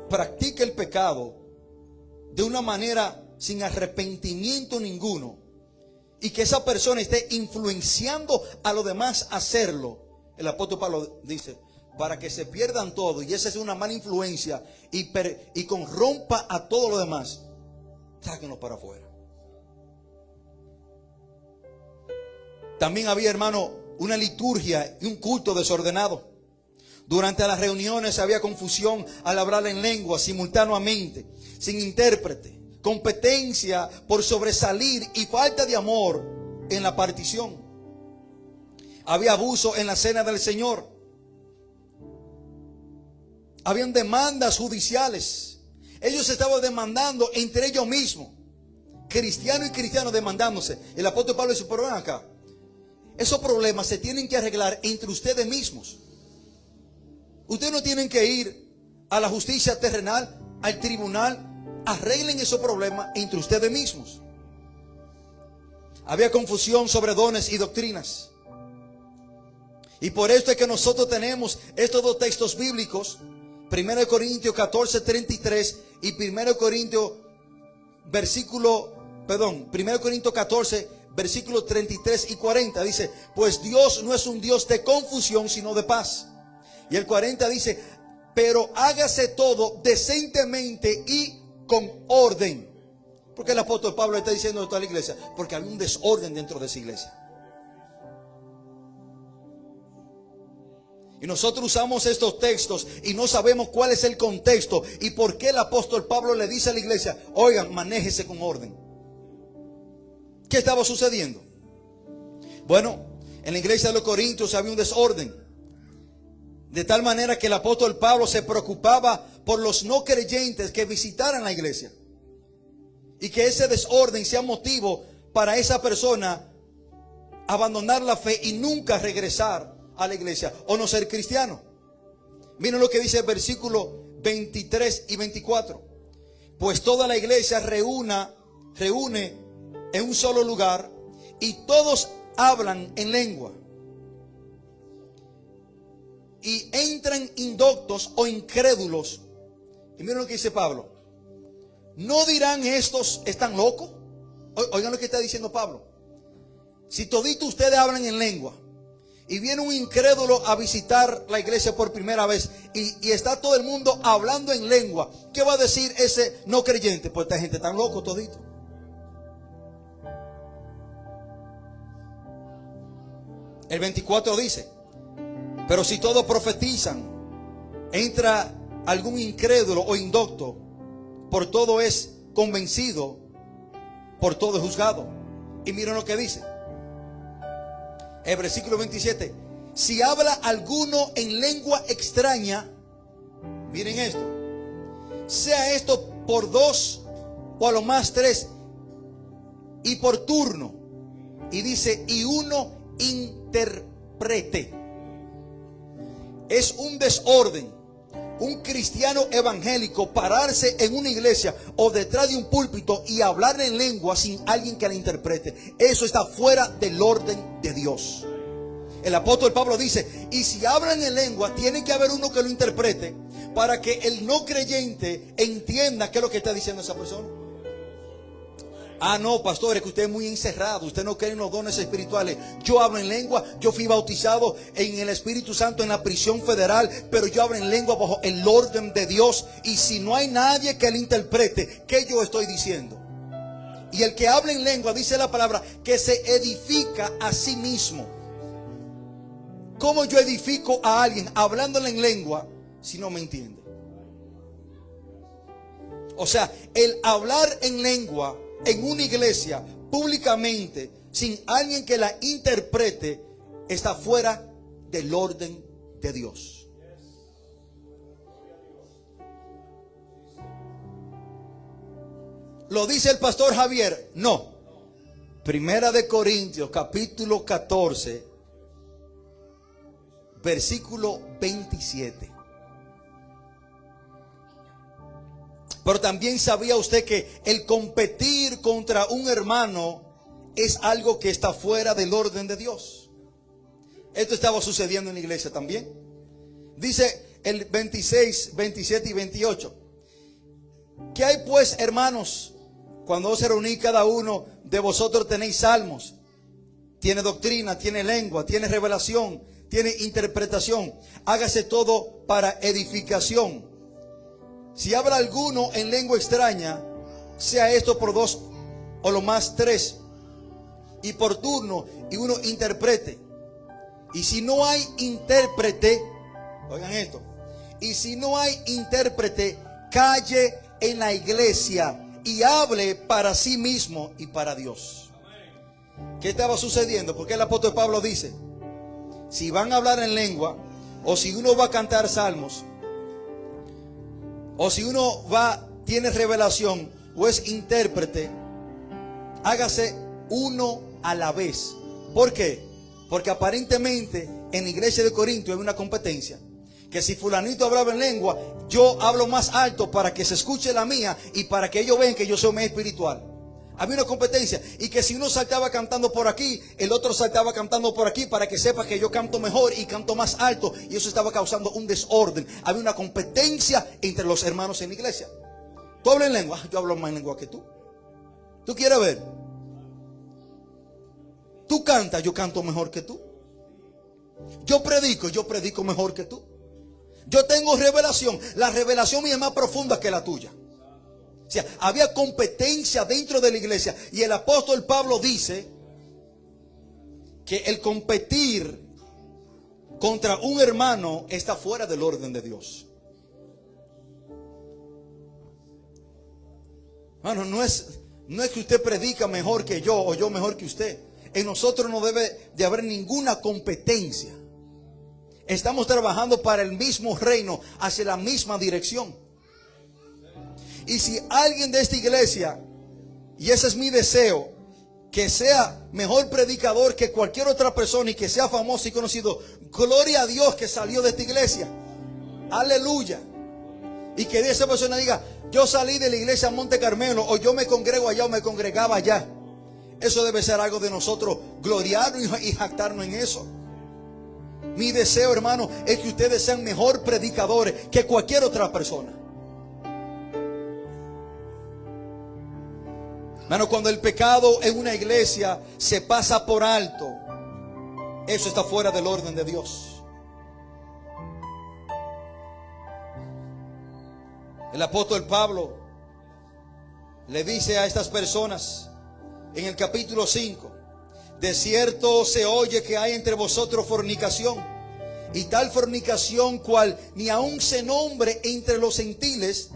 practica el pecado de una manera sin arrepentimiento ninguno, y que esa persona esté influenciando a los demás a hacerlo, el apóstol Pablo dice: para que se pierdan todo y esa es una mala influencia y corrompa a todos los demás, sáquenlo para afuera. También había, hermano, una liturgia y un culto desordenado. Durante las reuniones había confusión al hablar en lengua simultáneamente, sin intérprete, competencia por sobresalir y falta de amor en la partición. Había abuso en la cena del Señor. Habían demandas judiciales. Ellos estaban demandando entre ellos mismos, cristiano y cristiano demandándose. El apóstol Pablo dice: pero ven acá, esos problemas se tienen que arreglar entre ustedes mismos. Ustedes no tienen que ir a la justicia terrenal, al tribunal. Arreglen esos problemas entre ustedes mismos. Había confusión sobre dones y doctrinas. Y por esto es que nosotros tenemos estos dos textos bíblicos 1 Corintios 14, 33 y 1 Corintios 14, versículos 33 y 40 dice, pues Dios no es un Dios de confusión, sino de paz. Y el 40 dice, pero hágase todo decentemente y con orden. ¿Por qué el apóstol Pablo está diciendo esto a la iglesia? Porque había un desorden dentro de esa iglesia. Y nosotros usamos estos textos y no sabemos cuál es el contexto y por qué el apóstol Pablo le dice a la iglesia, oigan, manéjese con orden. ¿Qué estaba sucediendo? Bueno, en la iglesia de los Corintios había un desorden. De tal manera que el apóstol Pablo se preocupaba por los no creyentes que visitaran la iglesia. Y que ese desorden sea motivo para esa persona abandonar la fe y nunca regresar a la iglesia o no ser cristiano. Miren lo que dice el versículo 23 y 24. Pues toda la iglesia reúne en un solo lugar y todos hablan en lengua. Y entran indoctos o incrédulos. Y miren lo que dice Pablo. ¿No dirán estos están locos? Oigan lo que está diciendo Pablo. Si todito ustedes hablan en lengua y viene un incrédulo a visitar la iglesia por primera vez y está todo el mundo hablando en lengua, ¿qué va a decir ese no creyente? Pues esta gente tan loco todito. El 24 dice, pero si todos profetizan, entra algún incrédulo o indocto, por todo es convencido, por todo es juzgado. Y miren lo que dice el versículo 27. Si habla alguno en lengua extraña, miren esto, sea esto por 2 o a lo más 3 y por turno. Y dice, y uno interprete. Es un desorden un cristiano evangélico pararse en una iglesia o detrás de un púlpito y hablar en lengua sin alguien que la interprete. Eso está fuera del orden de Dios. El apóstol Pablo dice, y si hablan en lengua, tiene que haber uno que lo interprete para que el no creyente entienda qué es lo que está diciendo esa persona. Ah, no, pastor, es que usted es muy encerrado, usted no cree en los dones espirituales. Yo hablo en lengua, yo fui bautizado en el Espíritu Santo en la prisión federal, pero yo hablo en lengua bajo el orden de Dios. Y si no hay nadie que le interprete, ¿qué yo estoy diciendo? Y el que habla en lengua, dice la palabra, que se edifica a sí mismo. ¿Cómo yo edifico a alguien hablándole en lengua si no me entiende? O sea, el hablar en lengua en una iglesia públicamente sin alguien que la interprete está fuera del orden de Dios. ¿Lo dice el pastor Javier? No. Primera de Corintios capítulo 14 versículo 27. Pero también sabía usted que el competir contra un hermano es algo que está fuera del orden de Dios. Esto estaba sucediendo en la iglesia también. Dice el 26, 27 y 28. ¿Qué hay pues, hermanos? Cuando os reunís, cada uno de vosotros tenéis salmos, tiene doctrina, tiene lengua, tiene revelación, tiene interpretación. Hágase todo para edificación. Si habla alguno en lengua extraña, sea esto por 2 o lo más 3 y por turno, y uno interprete. Y si no hay intérprete, oigan esto, y si no hay intérprete, calle en la iglesia y hable para sí mismo y para Dios. ¿Qué estaba sucediendo? Porque el apóstol Pablo dice, si van a hablar en lengua, o si uno va a cantar salmos, o si uno tiene revelación o es intérprete, hágase uno a la vez. ¿Por qué? Porque aparentemente en la iglesia de Corinto hay una competencia. Que si fulanito hablaba en lengua, yo hablo más alto para que se escuche la mía y para que ellos vean que yo soy más espiritual. Había una competencia. Y que si uno saltaba cantando por aquí, el otro saltaba cantando por aquí, para que sepa que yo canto mejor y canto más alto. Y eso estaba causando un desorden. Había una competencia entre los hermanos en la iglesia. ¿Tú hablas en lengua? Yo hablo más en lengua que tú. ¿Tú quieres ver? Tú cantas, yo canto mejor que tú. Yo predico mejor que tú. Yo tengo revelación. La revelación mía es más profunda que la tuya. O sea, había competencia dentro de la iglesia. Y el apóstol Pablo dice que el competir contra un hermano está fuera del orden de Dios. Hermano, no es que usted predica mejor que yo o yo mejor que usted. En nosotros no debe de haber ninguna competencia. Estamos trabajando para el mismo reino, hacia la misma dirección. Y si alguien de esta iglesia, y ese es mi deseo, que sea mejor predicador que cualquier otra persona y que sea famoso y conocido, gloria a Dios que salió de esta iglesia. Aleluya. Y que esa persona diga, yo salí de la iglesia Monte Carmelo, o yo me congrego allá o me congregaba allá. Eso debe ser algo de nosotros, gloriarnos y jactarnos en eso. Mi deseo, hermano, es que ustedes sean mejor predicadores que cualquier otra persona. Hermano, cuando el pecado en una iglesia se pasa por alto, eso está fuera del orden de Dios. El apóstol Pablo le dice a estas personas en el capítulo 5: de cierto se oye que hay entre vosotros fornicación, y tal fornicación cual ni aun se nombre entre los gentiles,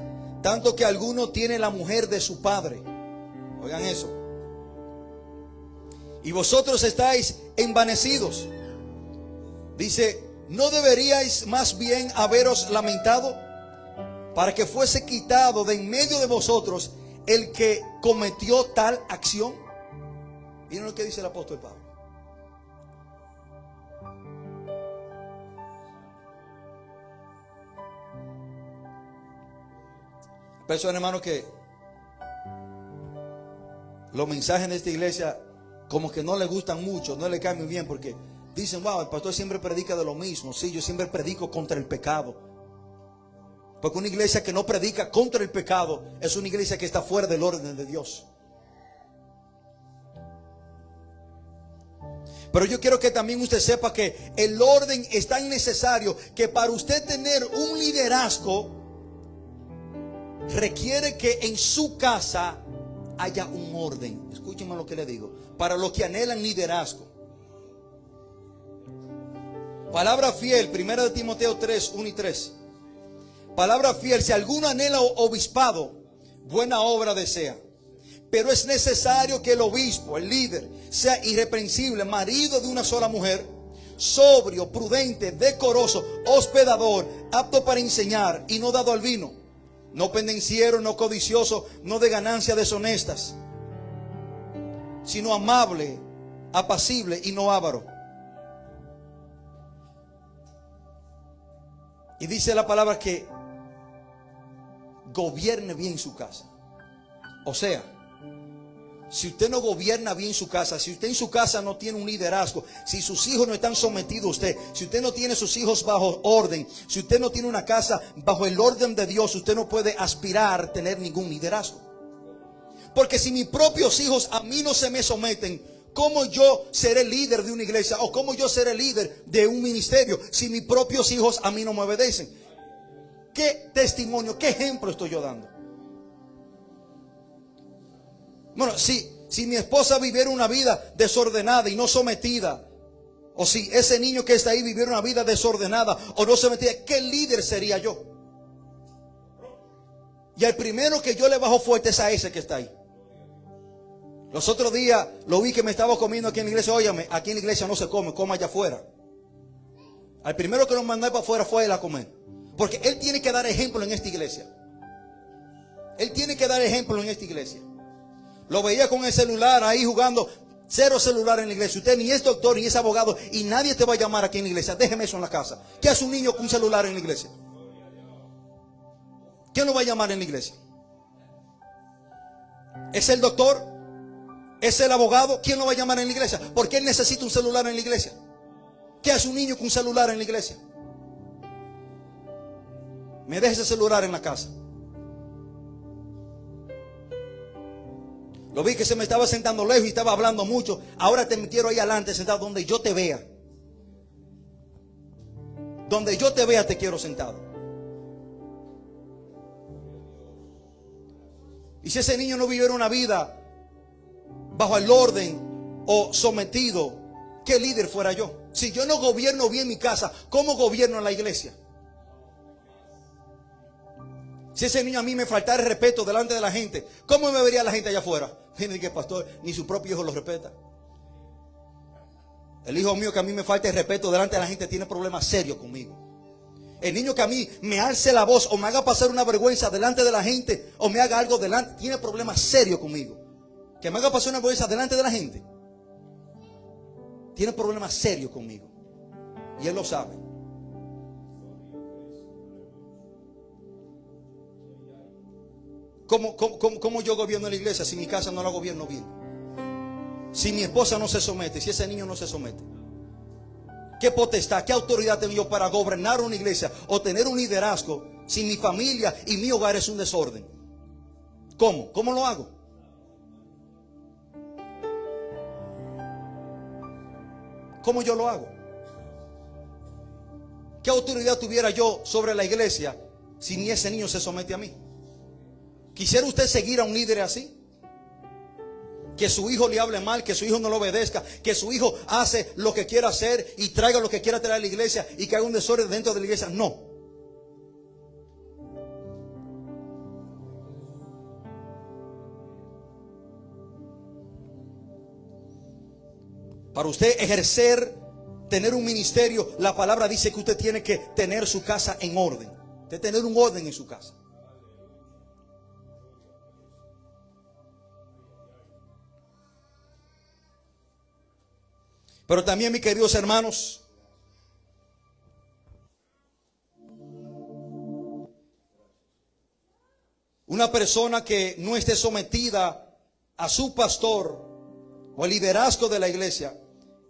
tanto que alguno tiene la mujer de su padre. Oigan eso. Y vosotros estáis envanecidos. Dice, ¿no deberíais más bien haberos lamentado para que fuese quitado de en medio de vosotros el que cometió tal acción? Miren lo que dice el apóstol Pablo. Personas, hermano, que los mensajes de esta iglesia como que no le gustan mucho, no le caen muy bien, porque dicen, wow, el pastor siempre predica de lo mismo. Sí, yo siempre predico contra el pecado. Porque una iglesia que no predica contra el pecado es una iglesia que está fuera del orden de Dios. Pero yo quiero que también usted sepa que el orden es tan necesario que para usted tener un liderazgo requiere que en su casa haya un orden. Escúchenme lo que le digo. Para los que anhelan liderazgo. Palabra fiel, 1 Timoteo 3, 1 y 3. Palabra fiel, si alguno anhela obispado, buena obra desea. Pero es necesario que el obispo, el líder, sea irreprensible, marido de una sola mujer, sobrio, prudente, decoroso, hospedador, apto para enseñar y no dado al vino, no pendenciero, no codicioso, no de ganancias deshonestas, sino amable, apacible y no avaro. Y dice la palabra que gobierne bien su casa. O sea, si usted no gobierna bien su casa, si usted en su casa no tiene un liderazgo, si sus hijos no están sometidos a usted, si usted no tiene sus hijos bajo orden, si usted no tiene una casa bajo el orden de Dios, usted no puede aspirar a tener ningún liderazgo. Porque si mis propios hijos a mí no se me someten, ¿cómo yo seré líder de una iglesia? ¿O cómo yo seré líder de un ministerio si mis propios hijos a mí no me obedecen? ¿Qué testimonio, qué ejemplo estoy yo dando? Bueno, si mi esposa viviera una vida desordenada y no sometida, o si ese niño que está ahí viviera una vida desordenada o no sometida, ¿qué líder sería yo? Y el primero que yo le bajo fuerte es a ese que está ahí. Los otros días lo vi que me estaba comiendo aquí en la iglesia. Óyame, aquí en la iglesia no se come, coma allá afuera. Al primero que nos mandé para afuera fue él a comer. Porque él tiene que dar ejemplo en esta iglesia. Él tiene que dar ejemplo en esta iglesia. Lo veía con el celular ahí jugando. Cero celular en la iglesia. Usted ni es doctor ni es abogado y nadie te va a llamar aquí en la iglesia. Déjeme eso en la casa. ¿Qué hace un niño con un celular en la iglesia? ¿Quién lo va a llamar en la iglesia? ¿Es el doctor? es el abogado. ¿Quién lo va a llamar en la iglesia? ¿Por qué él necesita un celular en la iglesia? ¿Qué hace un niño con un celular en la iglesia? Me deja ese celular en la casa. Lo vi que se me estaba sentando lejos y estaba hablando mucho. Ahora te quiero ahí adelante sentado donde yo te vea. Donde yo te vea te quiero sentado. Y si ese niño no viviera una vida bajo el orden o sometido, ¿qué líder fuera yo? Si yo no gobierno bien mi casa, ¿cómo gobierno en la iglesia? Si ese niño a mí me faltara el respeto delante de la gente, ¿cómo me vería la gente allá afuera? Miren que pastor, ni su propio hijo lo respeta. El hijo mío que a mí me falta el respeto delante de la gente tiene problemas serios conmigo. El niño que a mí me alce la voz o me haga pasar una vergüenza delante de la gente o me haga algo delante, tiene problemas serios conmigo. Que me haga pasar una vergüenza delante de la gente, tiene problemas serios conmigo. Y él lo sabe. ¿Cómo yo gobierno la iglesia si mi casa no la gobierno bien? Si mi esposa no se somete, si ese niño no se somete. ¿Qué potestad, qué autoridad tengo yo para gobernar una iglesia o tener un liderazgo si mi familia y mi hogar es un desorden? ¿Cómo? ¿Cómo lo hago? ¿Cómo yo lo hago? ¿Qué autoridad tuviera yo sobre la iglesia si ni ese niño se somete a mí? ¿Quisiera usted seguir a un líder así? Que su hijo le hable mal, que su hijo no lo obedezca, que su hijo hace lo que quiera hacer y traiga lo que quiera traer a la iglesia y que haga un desorden dentro de la iglesia. No. Para usted ejercer, tener un ministerio, la palabra dice que usted tiene que tener su casa en orden. De tener un orden en su casa. Pero también, mis queridos hermanos, una persona que no esté sometida a su pastor o al liderazgo de la iglesia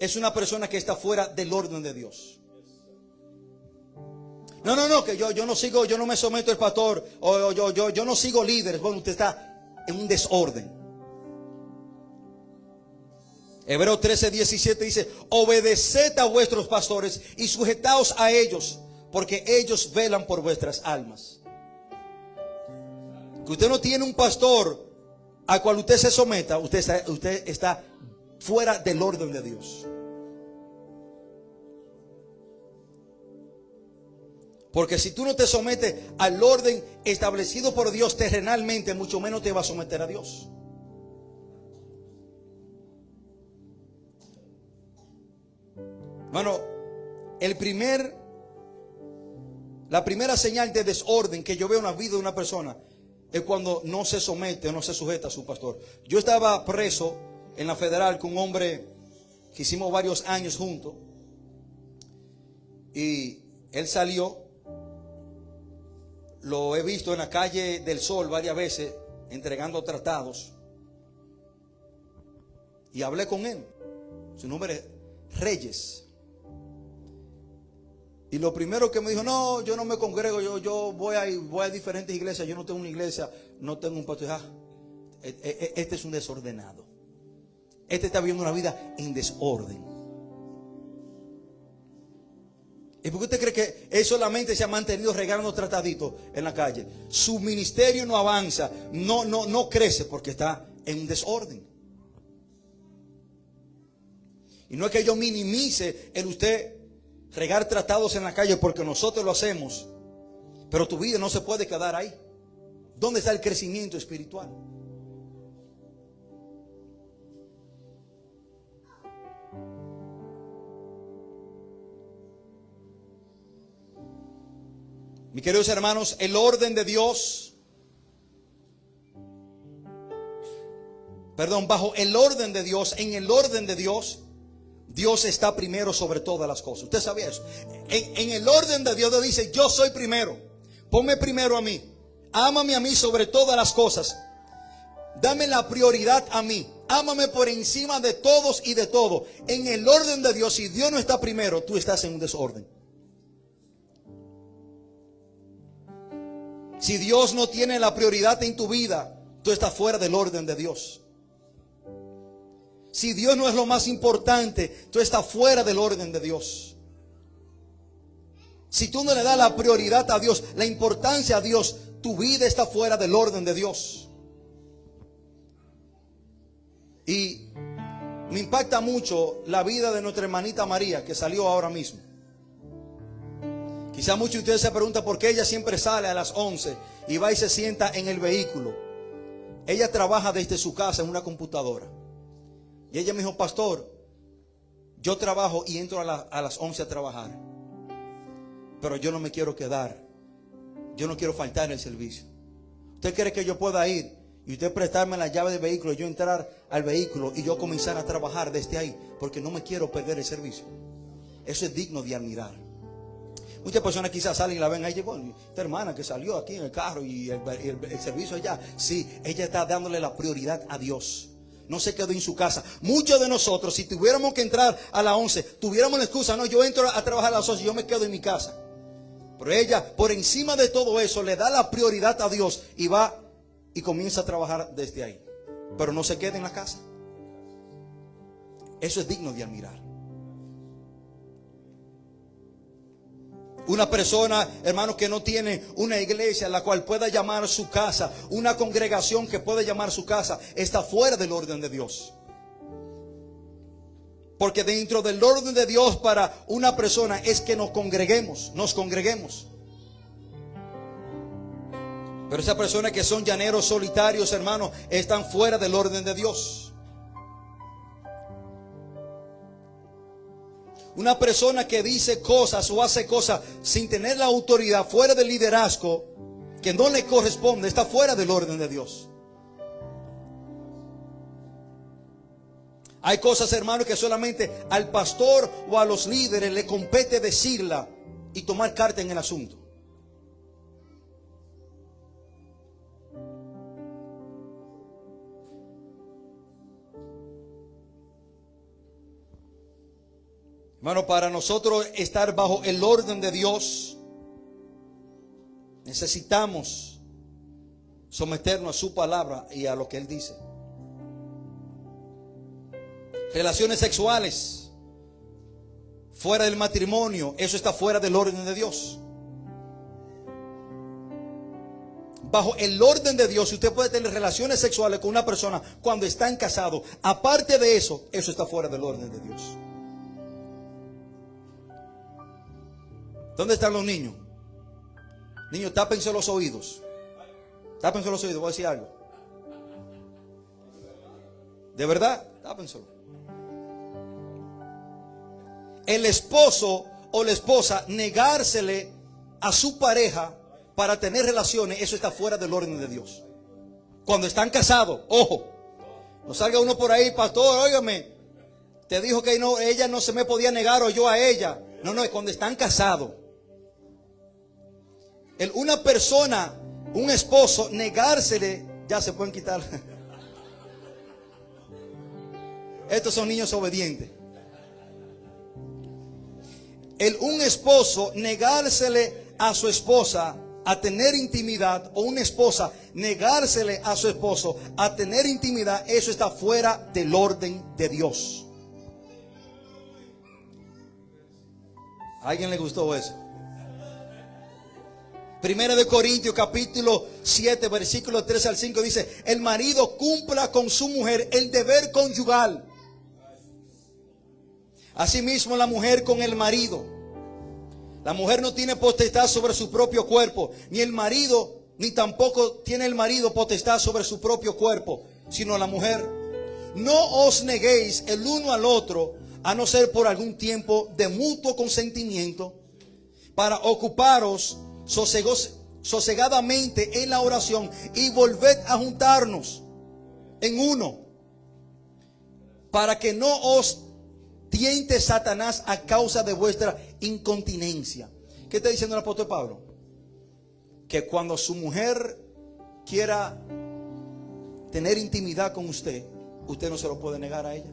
es una persona que está fuera del orden de Dios. No, que yo no sigo, yo no me someto al pastor, o yo no sigo líderes. Bueno, usted está en un desorden. Hebreos 13:17 dice: obedeced a vuestros pastores y sujetaos a ellos, porque ellos velan por vuestras almas. Que usted no tiene un pastor al cual usted se someta, usted está fuera del orden de Dios. Porque si tú no te sometes al orden establecido por Dios terrenalmente, mucho menos te va a someter a Dios. Bueno, la primera señal de desorden que yo veo en la vida de una persona es cuando no se somete o no se sujeta a su pastor. Yo estaba preso en la federal con un hombre que hicimos varios años juntos. Y él salió. Lo he visto en la calle del Sol varias veces entregando tratados. Y hablé con él. Su nombre es Reyes. Y lo primero que me dijo: no, yo no me congrego, yo voy a diferentes iglesias, yo no tengo una iglesia, no tengo un pastor. Este es un desordenado. Este está viviendo una vida en desorden. ¿Y por qué usted cree que él solamente se ha mantenido regalando trataditos en la calle? Su ministerio no avanza, no crece porque está en un desorden. Y no es que yo minimice el usted regar tratados en la calle, porque nosotros lo hacemos, pero tu vida no se puede quedar ahí. ¿Dónde está el crecimiento espiritual? Mis queridos hermanos, el orden de Dios, bajo el orden de Dios, en el orden de Dios, Dios está primero sobre todas las cosas. ¿Usted sabía eso? En el orden de Dios dice: yo soy primero. Ponme primero a mí. Ámame a mí sobre todas las cosas. Dame la prioridad a mí. Ámame por encima de todos y de todo. En el orden de Dios, si Dios no está primero, tú estás en un desorden. Si Dios no tiene la prioridad en tu vida, tú estás fuera del orden de Dios. Si Dios no es lo más importante, tú estás fuera del orden de Dios. Si tú no le das la prioridad a Dios, la importancia a Dios, tu vida está fuera del orden de Dios. Y me impacta mucho la vida de nuestra hermanita María, que salió ahora mismo. Quizá muchos de ustedes se preguntan por qué ella siempre sale a las 11 y va y se sienta en el vehículo. Ella trabaja desde su casa en una computadora. Y ella me dijo, pastor, yo trabajo y entro a las 11 a trabajar, pero yo no me quiero quedar. Yo no quiero faltar en el servicio. ¿Usted cree que yo pueda ir y usted prestarme la llave del vehículo y yo entrar al vehículo y yo comenzar a trabajar desde ahí? Porque no me quiero perder el servicio. Eso es digno de admirar. Muchas personas quizás salen y la ven ahí, bueno, esta hermana que salió aquí en el carro y el servicio allá. Sí, ella está dándole la prioridad a Dios. No se quedó en su casa. Muchos de nosotros, si tuviéramos que entrar a las 11, tuviéramos la excusa, no, yo entro a trabajar a las 11 y yo me quedo en mi casa. Pero ella, por encima de todo eso, le da la prioridad a Dios y va y comienza a trabajar desde ahí. Pero no se queda en la casa. Eso es digno de admirar. Una persona, hermano, que no tiene una iglesia a la cual pueda llamar su casa, una congregación que pueda llamar su casa, está fuera del orden de Dios. Porque dentro del orden de Dios para una persona es que nos congreguemos. Pero esas personas que son llaneros solitarios, hermano, están fuera del orden de Dios. Una persona que dice cosas o hace cosas sin tener la autoridad, fuera del liderazgo, que no le corresponde, está fuera del orden de Dios. Hay cosas, hermanos, que solamente al pastor o a los líderes le compete decirla y tomar carta en el asunto. Hermano, para nosotros estar bajo el orden de Dios, necesitamos someternos a su palabra y a lo que Él dice. Relaciones sexuales fuera del matrimonio, eso está fuera del orden de Dios. Bajo el orden de Dios, usted puede tener relaciones sexuales con una persona cuando están casados. Aparte de eso, eso está fuera del orden de Dios. ¿Dónde están los niños? Niños, tápense los oídos. Tápense los oídos, voy a decir algo. ¿De verdad? Tápenselo. El esposo o la esposa negársele a su pareja para tener relaciones, eso está fuera del orden de Dios. Cuando están casados, ojo, no salga uno por ahí, pastor, óigame, te dijo que no, ella no se me podía negar o yo a ella. No, es cuando están casados. Una persona, un esposo, negársele, ya se pueden quitar. Estos son niños obedientes. Un esposo negársele a su esposa a tener intimidad, o una esposa negársele a su esposo a tener intimidad, eso está fuera del orden de Dios. ¿A alguien le gustó eso? Primera de Corintios capítulo 7 versículo 3 al 5 dice: el marido cumpla con su mujer el deber conyugal, asimismo la mujer con el marido. La mujer no tiene potestad sobre su propio cuerpo, ni el marido, ni tampoco tiene el marido potestad sobre su propio cuerpo, sino la mujer. No os neguéis el uno al otro, a no ser por algún tiempo de mutuo consentimiento, para ocuparos sosegadamente en la oración, y volved a juntarnos en uno, para que no os tiente Satanás a causa de vuestra incontinencia. ¿Qué está diciendo el apóstol Pablo? Que cuando su mujer quiera tener intimidad con usted, usted no se lo puede negar a ella.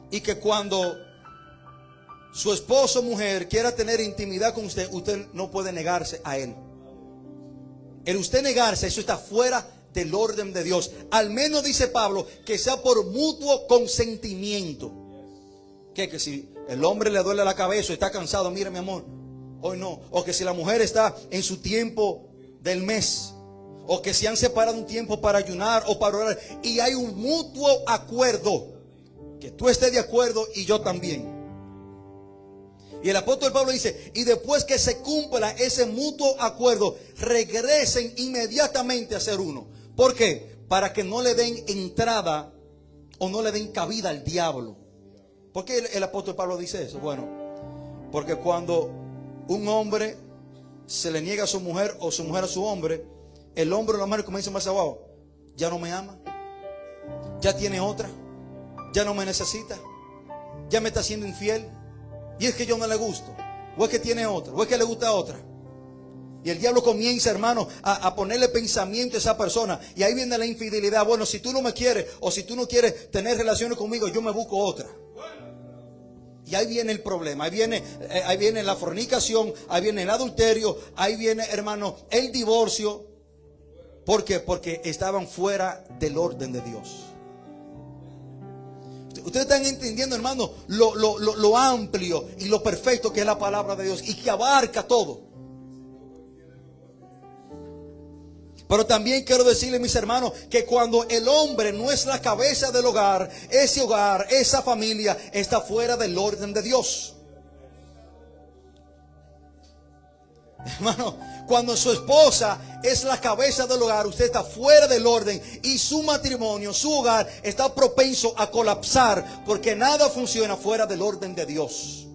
Y que cuando su esposo o mujer quiera tener intimidad con usted, usted no puede negarse a él. El usted negarse, eso está fuera del orden de Dios. Al menos dice Pablo que sea por mutuo consentimiento. Que si el hombre le duele la cabeza o está cansado, mire mi amor, hoy no. O que si la mujer está en su tiempo del mes, o que se han separado un tiempo para ayunar o para orar, y hay un mutuo acuerdo, que tú estés de acuerdo y yo también. Y el apóstol Pablo dice, y después que se cumpla ese mutuo acuerdo, regresen inmediatamente a ser uno. ¿Por qué? Para que no le den entrada o no le den cabida al diablo. ¿Por qué el apóstol Pablo dice eso? Bueno, porque cuando un hombre se le niega a su mujer o su mujer a su hombre, el hombre o la mujer comienza más abajo. Ya no me ama, ya tiene otra, ya no me necesita, ya me está siendo infiel, y es que yo no le gusto, o es que tiene otra, o es que le gusta a otra. Y el diablo comienza, hermano, a ponerle pensamiento a esa persona. Y ahí viene la infidelidad. Bueno, si tú no me quieres, o si tú no quieres tener relaciones conmigo, yo me busco otra. Y ahí viene el problema. Ahí viene la fornicación, ahí viene el adulterio, ahí viene, hermano, el divorcio. ¿Por qué? Porque estaban fuera del orden de Dios. Ustedes están entendiendo, hermano, lo amplio y lo perfecto que es la palabra de Dios y que abarca todo. Pero también quiero decirle, mis hermanos, que cuando el hombre no es la cabeza del hogar, esa familia está fuera del orden de Dios. Hermano, cuando su esposa es la cabeza del hogar, usted está fuera del orden y su matrimonio, su hogar está propenso a colapsar, porque nada funciona fuera del orden de Dios.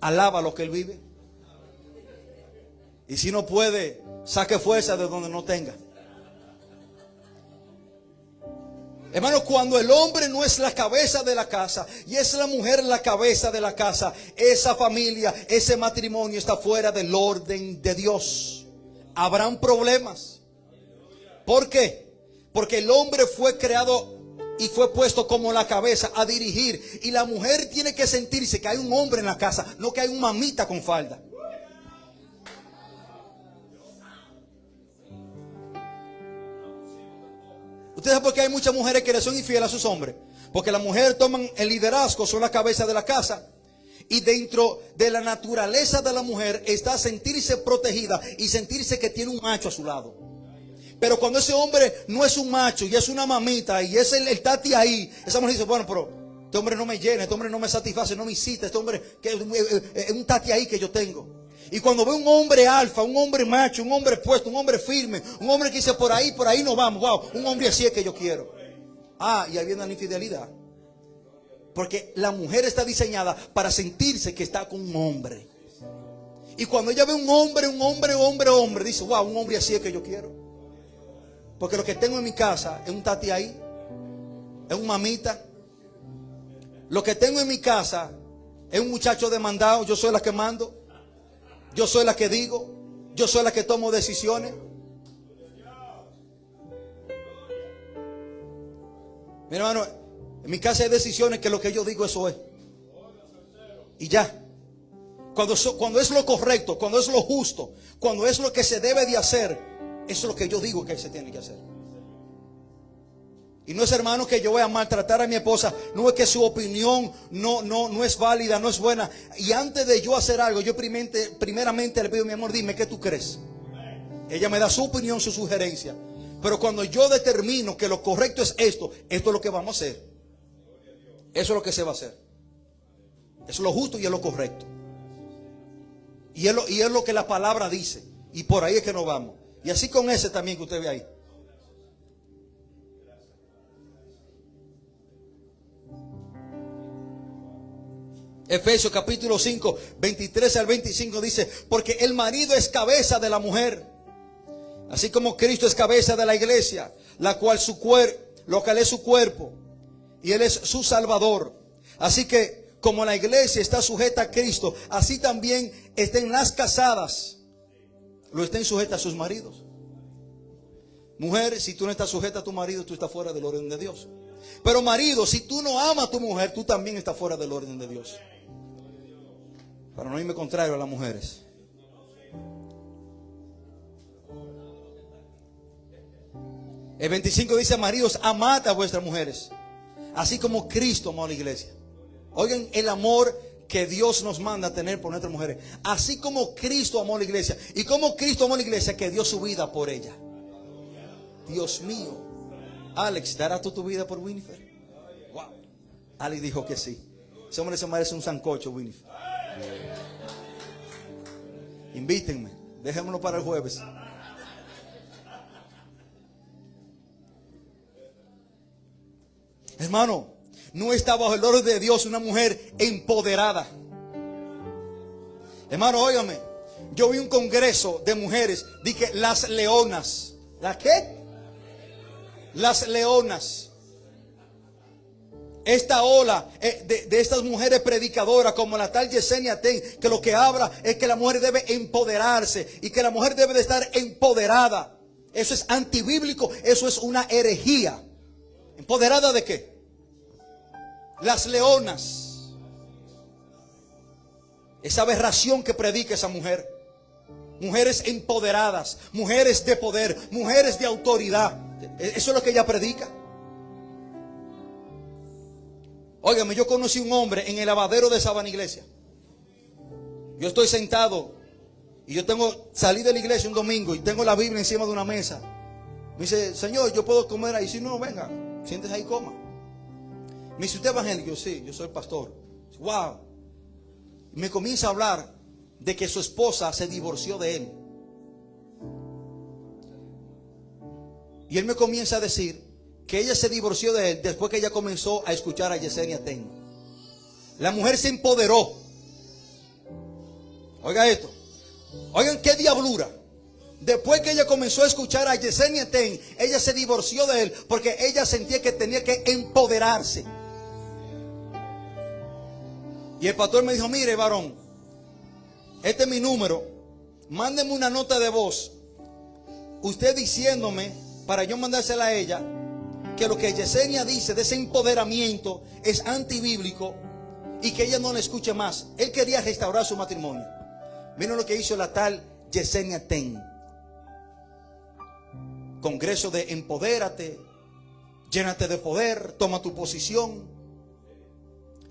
Alaba lo que él vive. Y si no puede, saque fuerza de donde no tenga. Hermano, cuando el hombre no es la cabeza de la casa y es la mujer la cabeza de la casa, esa familia, ese matrimonio está fuera del orden de Dios. Habrán problemas. ¿Por qué? Porque el hombre fue creado y fue puesto como la cabeza a dirigir, y la mujer tiene que sentirse que hay un hombre en la casa, no que hay un mamita con falda. ¿Ustedes saben por qué hay muchas mujeres que le son infieles a sus hombres? Porque las mujeres toman el liderazgo, son la cabeza de la casa. Y dentro de la naturaleza de la mujer está sentirse protegida y sentirse que tiene un macho a su lado. Pero cuando ese hombre no es un macho y es una mamita y es el tati ahí, esa mujer dice, bueno, pero este hombre no me llena, este hombre no me satisface, no me incita, este hombre que es un tati ahí que yo tengo. Y cuando ve un hombre alfa, un hombre macho, un hombre puesto, un hombre firme, un hombre que dice por ahí no vamos, wow, un hombre así es que yo quiero. Y ahí viene la infidelidad. Porque la mujer está diseñada para sentirse que está con un hombre. Y cuando ella ve un hombre, dice, wow, un hombre así es que yo quiero. Porque lo que tengo en mi casa es un tati ahí, es un mamita. Lo que tengo en mi casa es un muchacho demandado, yo soy la que mando. Yo soy la que digo, yo soy la que tomo decisiones. Mi hermano, en mi casa hay decisiones que lo que yo digo eso es. Y ya. Cuando es lo correcto, cuando es lo justo, cuando es lo que se debe de hacer, eso es lo que yo digo que se tiene que hacer. Y no es, hermano, que yo voy a maltratar a mi esposa. No es que su opinión no es válida, no es buena. Y antes de yo hacer algo, yo primeramente le pido, mi amor, dime, ¿qué tú crees? Ella me da su opinión, su sugerencia. Pero cuando yo determino que lo correcto es esto es lo que vamos a hacer. Eso es lo que se va a hacer. Eso es lo justo y es lo correcto. Y es lo que la palabra dice. Y por ahí es que nos vamos. Y así con ese también que usted ve ahí. Efesios capítulo 5, 23 al 25 dice, porque el marido es cabeza de la mujer, así como Cristo es cabeza de la iglesia, lo cual es su cuerpo, y Él es su Salvador. Así que como la iglesia está sujeta a Cristo, así también estén las casadas, lo estén sujetas a sus maridos. Mujer, si tú no estás sujeta a tu marido, tú estás fuera del orden de Dios. Pero marido, si tú no amas a tu mujer, tú también estás fuera del orden de Dios. Para no irme contrario a las mujeres. El 25 dice: maridos, amad a vuestras mujeres, así como Cristo amó a la iglesia. Oigan el amor que Dios nos manda a tener por nuestras mujeres. Así como Cristo amó a la iglesia. Y como Cristo amó a la iglesia, que dio su vida por ella. Dios mío. Alex, ¿darás tú tu vida por Winifred? Wow. Alex dijo que sí. Ese hombre se merece un sancocho, Winifred. Invítenme. Déjenmelo para el jueves. Hermano, no está bajo el orden de Dios una mujer empoderada. Hermano, óigame. Yo vi un congreso de mujeres. Dije, las leonas. ¿Las qué? Las leonas. Esta ola de estas mujeres predicadoras como la tal Yesenia Ten, que lo que habla es que la mujer debe empoderarse y que la mujer debe de estar empoderada. Eso es antibíblico, eso es una herejía. ¿Empoderada de qué? Las leonas. Esa aberración que predica esa mujer. Mujeres empoderadas, mujeres de poder, mujeres de autoridad. Eso es lo que ella predica. Óigame, yo conocí un hombre en el lavadero de Sabana Iglesia. Yo estoy sentado y salí de la iglesia un domingo y tengo la Biblia encima de una mesa. Me dice: Señor, yo puedo comer ahí. Si no, venga, siéntese ahí y coma. Me dice: ¿usted es evangélico? Sí, yo soy pastor. Wow. Me comienza a hablar de que su esposa se divorció de él. Y él me comienza a decir que ella se divorció de él después que ella comenzó a escuchar a Yesenia Ten. La mujer se empoderó. Oiga esto. Oigan qué diablura. Después que ella comenzó a escuchar a Yesenia Ten, ella se divorció de él porque ella sentía que tenía que empoderarse. Y el pastor me dijo: mire, varón, este es mi número, mándeme una nota de voz, usted diciéndome, para yo mandársela a ella, que lo que Yesenia dice de ese empoderamiento es antibíblico y que ella no le escuche más. Él quería restaurar su matrimonio. Miren lo que hizo la tal Yesenia Ten. Congreso de empodérate, llénate de poder, toma tu posición.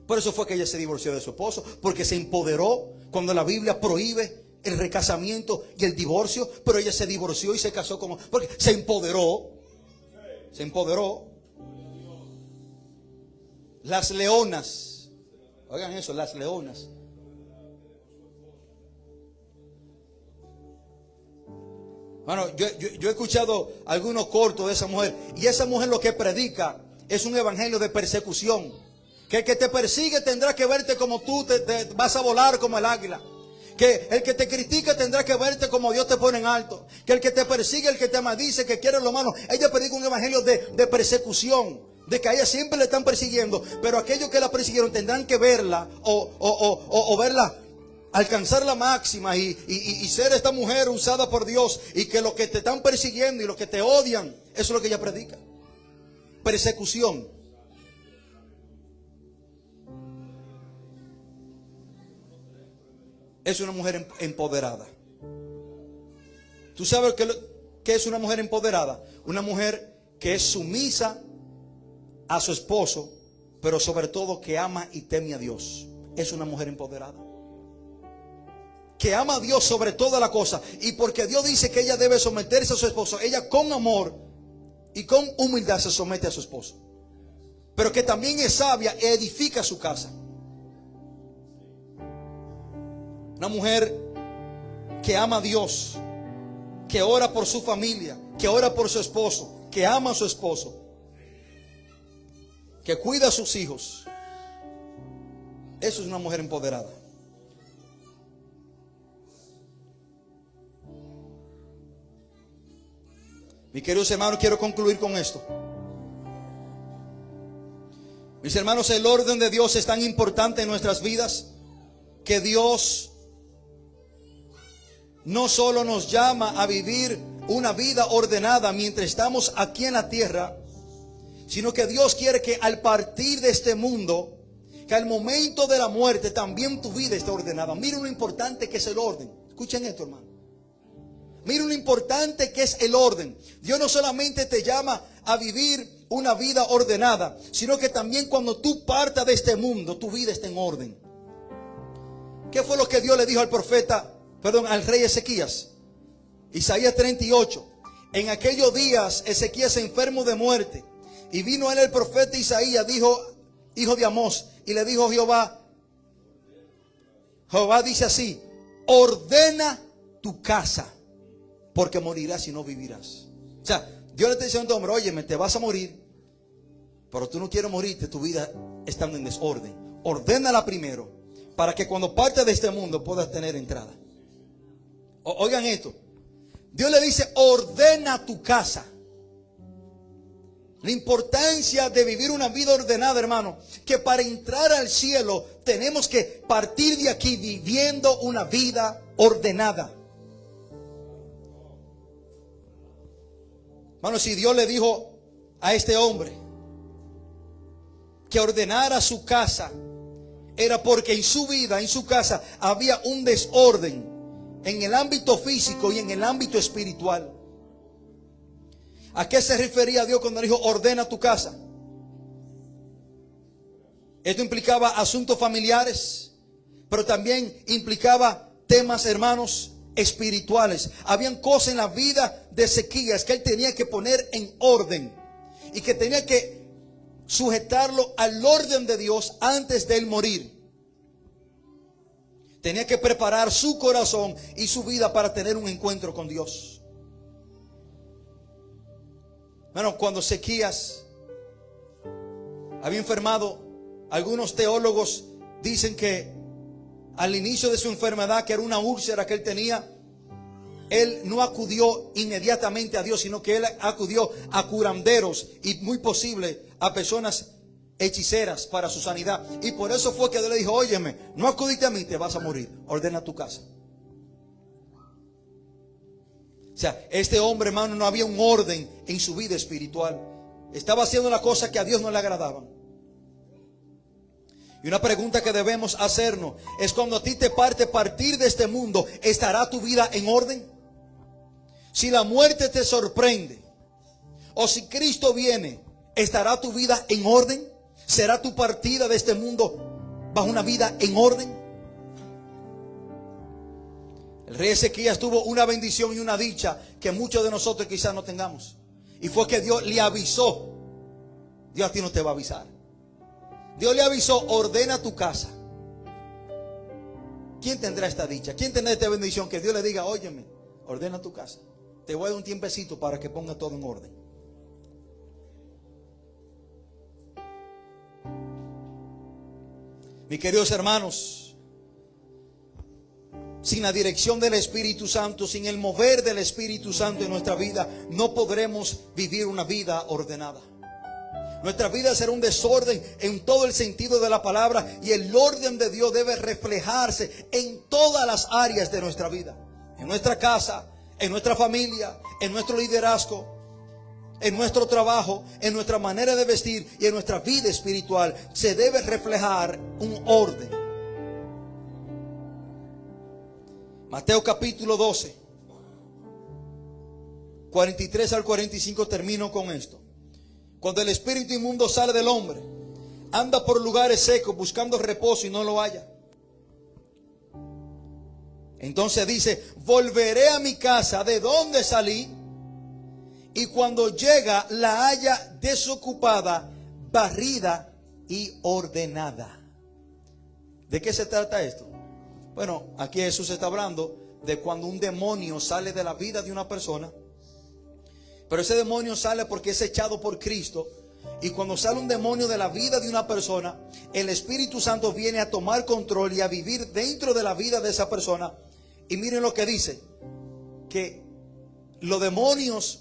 Por eso fue que ella se divorció de su esposo, porque se empoderó cuando la Biblia prohíbe el recasamiento y el divorcio, pero ella se divorció y se casó porque se empoderó. Se empoderó. Las leonas. Oigan eso, las leonas. Bueno, yo he escuchado algunos cortos de esa mujer. Y esa mujer lo que predica es un evangelio de persecución. Que el que te persigue tendrá que verte como tú te vas a volar como el águila. Que el que te critica tendrá que verte como Dios te pone en alto. Que el que te persigue, el que te maldice, que quiere lo malo. Ella predica un evangelio de persecución. De que a ella siempre le están persiguiendo. Pero aquellos que la persiguieron tendrán que verla o verla, alcanzar la máxima y ser esta mujer usada por Dios. Y que los que te están persiguiendo y los que te odian, eso es lo que ella predica. Persecución. Es una mujer empoderada. ¿Tú sabes qué es una mujer empoderada? Una mujer que es sumisa a su esposo, pero sobre todo que ama y teme a Dios. Es una mujer empoderada. Que ama a Dios sobre toda la cosa. Y porque Dios dice que ella debe someterse a su esposo, ella con amor y con humildad se somete a su esposo. Pero que también es sabia e edifica su casa. Una mujer que ama a Dios, que ora por su familia, que ora por su esposo, que ama a su esposo, que cuida a sus hijos. Eso es una mujer empoderada. Mis queridos hermanos, quiero concluir con esto. Mis hermanos, el orden de Dios es tan importante en nuestras vidas que Dios no solo nos llama a vivir una vida ordenada mientras estamos aquí en la tierra, sino que Dios quiere que al partir de este mundo, que al momento de la muerte también tu vida esté ordenada. Miren lo importante que es el orden. Escuchen esto, hermano. Miren lo importante que es el orden. Dios no solamente te llama a vivir una vida ordenada, sino que también cuando tú partas de este mundo, tu vida está en orden. ¿Qué fue lo que Dios le dijo al rey Ezequías? Isaías 38. En aquellos días Ezequías se enfermó de muerte, y vino a él el profeta Isaías, hijo de Amós, y le dijo Jehová dice así: ordena tu casa, porque morirás y no vivirás. O sea, Dios le está diciendo a este hombre: óyeme, te vas a morir, pero tú no quieres morirte, tu vida está en desorden. Ordénala primero, para que cuando partas de este mundo puedas tener entrada. Oigan esto. Dios le dice: ordena tu casa. La importancia de vivir una vida ordenada, hermano, que para entrar al cielo tenemos que partir de aquí viviendo una vida ordenada. Hermano, si Dios le dijo a este hombre que ordenara su casa, era porque en su vida, en su casa, había un desorden en el ámbito físico y en el ámbito espiritual. ¿A qué se refería Dios cuando dijo ordena tu casa? Esto implicaba asuntos familiares, pero también implicaba temas, hermanos, espirituales. Habían cosas en la vida de Ezequías que él tenía que poner en orden y que tenía que sujetarlo al orden de Dios antes de él morir. Tenía que preparar su corazón y su vida para tener un encuentro con Dios. Bueno, cuando Ezequías había enfermado, algunos teólogos dicen que al inicio de su enfermedad, que era una úlcera que él tenía, él no acudió inmediatamente a Dios, sino que él acudió a curanderos y muy posible a personas hechiceras para su sanidad. Y por eso fue que Dios le dijo: óyeme, no acudiste a mí, te vas a morir, ordena tu casa. O sea, este hombre, hermano, no había un orden en su vida espiritual. Estaba haciendo las cosas que a Dios no le agradaban. Y una pregunta que debemos hacernos es: cuando a ti te partir de este mundo, ¿estará tu vida en orden? Si la muerte te sorprende, o si Cristo viene, ¿estará tu vida en orden? ¿Será tu partida de este mundo bajo una vida en orden? El rey Ezequías tuvo una bendición y una dicha que muchos de nosotros quizás no tengamos. Y fue que Dios le avisó. Dios a ti no te va a avisar. Dios le avisó: ordena tu casa. ¿Quién tendrá esta dicha? ¿Quién tendrá esta bendición? Que Dios le diga: óyeme, ordena tu casa. Te voy a dar un tiempecito para que ponga todo en orden. Mis queridos hermanos, sin la dirección del Espíritu Santo, sin el mover del Espíritu Santo en nuestra vida, no podremos vivir una vida ordenada. Nuestra vida será un desorden en todo el sentido de la palabra, y el orden de Dios debe reflejarse en todas las áreas de nuestra vida. En nuestra casa, en nuestra familia, en nuestro liderazgo, en nuestro trabajo, en nuestra manera de vestir y en nuestra vida espiritual. Se debe reflejar un orden. Mateo capítulo 12, 43 al 45, termino con esto. Cuando el espíritu inmundo sale del hombre, anda por lugares secos buscando reposo y no lo halla. Entonces dice: volveré a mi casa de donde salí, y cuando llega la halla desocupada, barrida y ordenada. ¿De qué se trata esto? Bueno, aquí Jesús está hablando de cuando un demonio sale de la vida de una persona. Pero ese demonio sale porque es echado por Cristo. Y cuando sale un demonio de la vida de una persona, el Espíritu Santo viene a tomar control y a vivir dentro de la vida de esa persona. Y miren lo que dice: que los demonios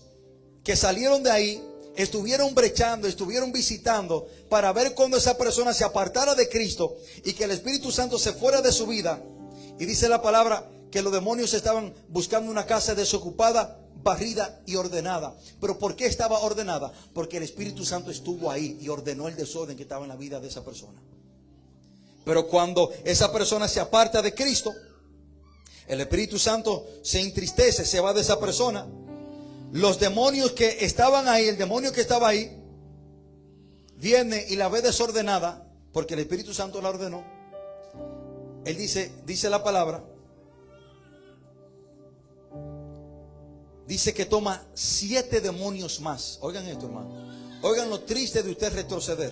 que salieron de ahí estuvieron brechando, estuvieron visitando para ver cuando esa persona se apartara de Cristo y que el Espíritu Santo se fuera de su vida. Y dice la palabra que los demonios estaban buscando una casa desocupada, barrida y ordenada. ¿Pero por qué estaba ordenada? Porque el Espíritu Santo estuvo ahí y ordenó el desorden que estaba en la vida de esa persona. Pero cuando esa persona se aparta de Cristo, el Espíritu Santo se entristece, se va de esa persona. Los demonios que estaban ahí, el demonio que estaba ahí, viene y la ve desordenada, porque el Espíritu Santo la ordenó. Él dice la palabra, dice que toma 7 demonios más. Oigan esto, hermano. Oigan lo triste de usted retroceder.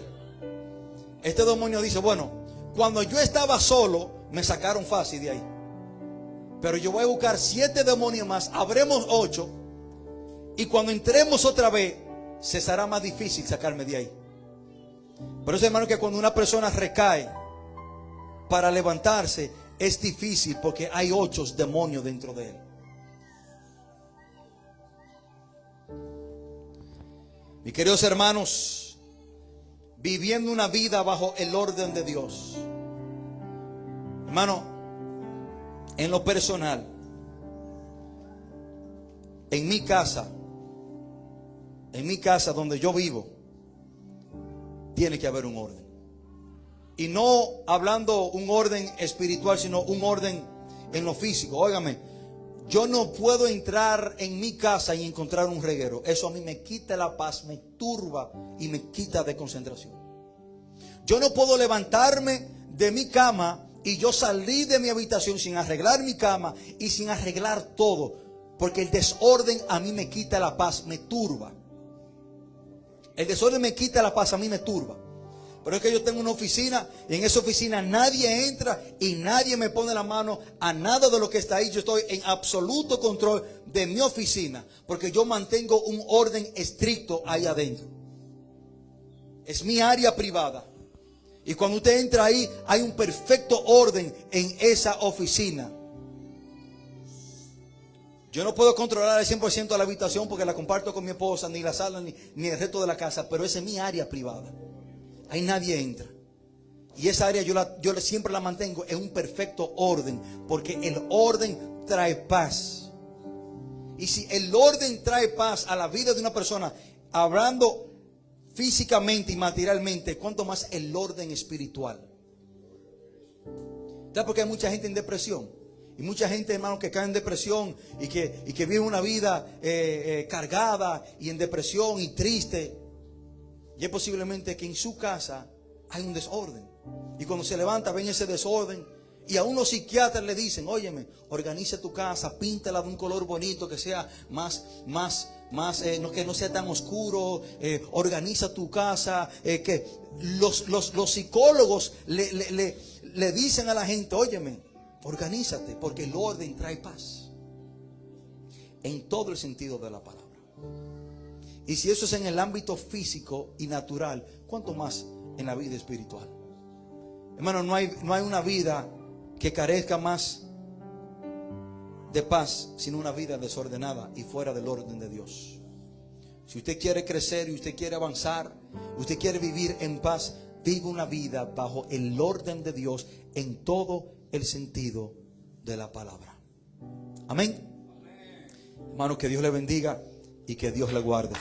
Este demonio dice, bueno, cuando yo estaba solo, me sacaron fácil de ahí. Pero yo voy a buscar 7 demonios más, habremos 8. Y cuando entremos otra vez, se será más difícil sacarme de ahí. Por eso, hermano, que cuando una persona recae, para levantarse es difícil, porque hay 8 demonios dentro de él. Mis queridos hermanos, viviendo una vida bajo el orden de Dios. Hermano, en lo personal, en mi casa donde yo vivo, tiene que haber un orden. Y no hablando un orden espiritual, sino un orden en lo físico. Óigame, yo no puedo entrar en mi casa y encontrar un reguero. Eso a mí me quita la paz, me turba y me quita de concentración. Yo no puedo levantarme de mi cama y yo salí de mi habitación sin arreglar mi cama y sin arreglar todo, porque el desorden a mí me quita la paz, me turba. El desorden me quita la paz, a mí me turba. Pero es que yo tengo una oficina y en esa oficina nadie entra y nadie me pone la mano a nada de lo que está ahí. Yo estoy en absoluto control de mi oficina, porque yo mantengo un orden estricto ahí adentro. Es mi área privada. Y cuando usted entra ahí, hay un perfecto orden en esa oficina. Yo no puedo controlar al 100% la habitación porque la comparto con mi esposa, ni la sala, ni el resto de la casa, pero esa es mi área privada. Ahí nadie entra. Y esa área yo siempre la mantengo en un perfecto orden, porque el orden trae paz. Y si el orden trae paz a la vida de una persona, hablando físicamente y materialmente, ¿cuánto más el orden espiritual? ¿Sabes por qué hay mucha gente en depresión? Y mucha gente, hermano, que cae en depresión y que vive una vida cargada y en depresión y triste. Y es posiblemente que en su casa hay un desorden. Y cuando se levanta ven ese desorden. Y a unos psiquiatras le dicen, óyeme, organiza tu casa, píntala de un color bonito, que sea que no sea tan oscuro, organiza tu casa. Que los psicólogos le dicen a la gente, óyeme, organízate, porque el orden trae paz. En todo el sentido de la palabra. Y si eso es en el ámbito físico y natural, ¿cuánto más en la vida espiritual? Hermano, no hay una vida que carezca más de paz, sino una vida desordenada y fuera del orden de Dios. Si usted quiere crecer y usted quiere avanzar, usted quiere vivir en paz, viva una vida bajo el orden de Dios en todo el sentido de la palabra. Amén. Hermano, que Dios le bendiga y que Dios le guarde.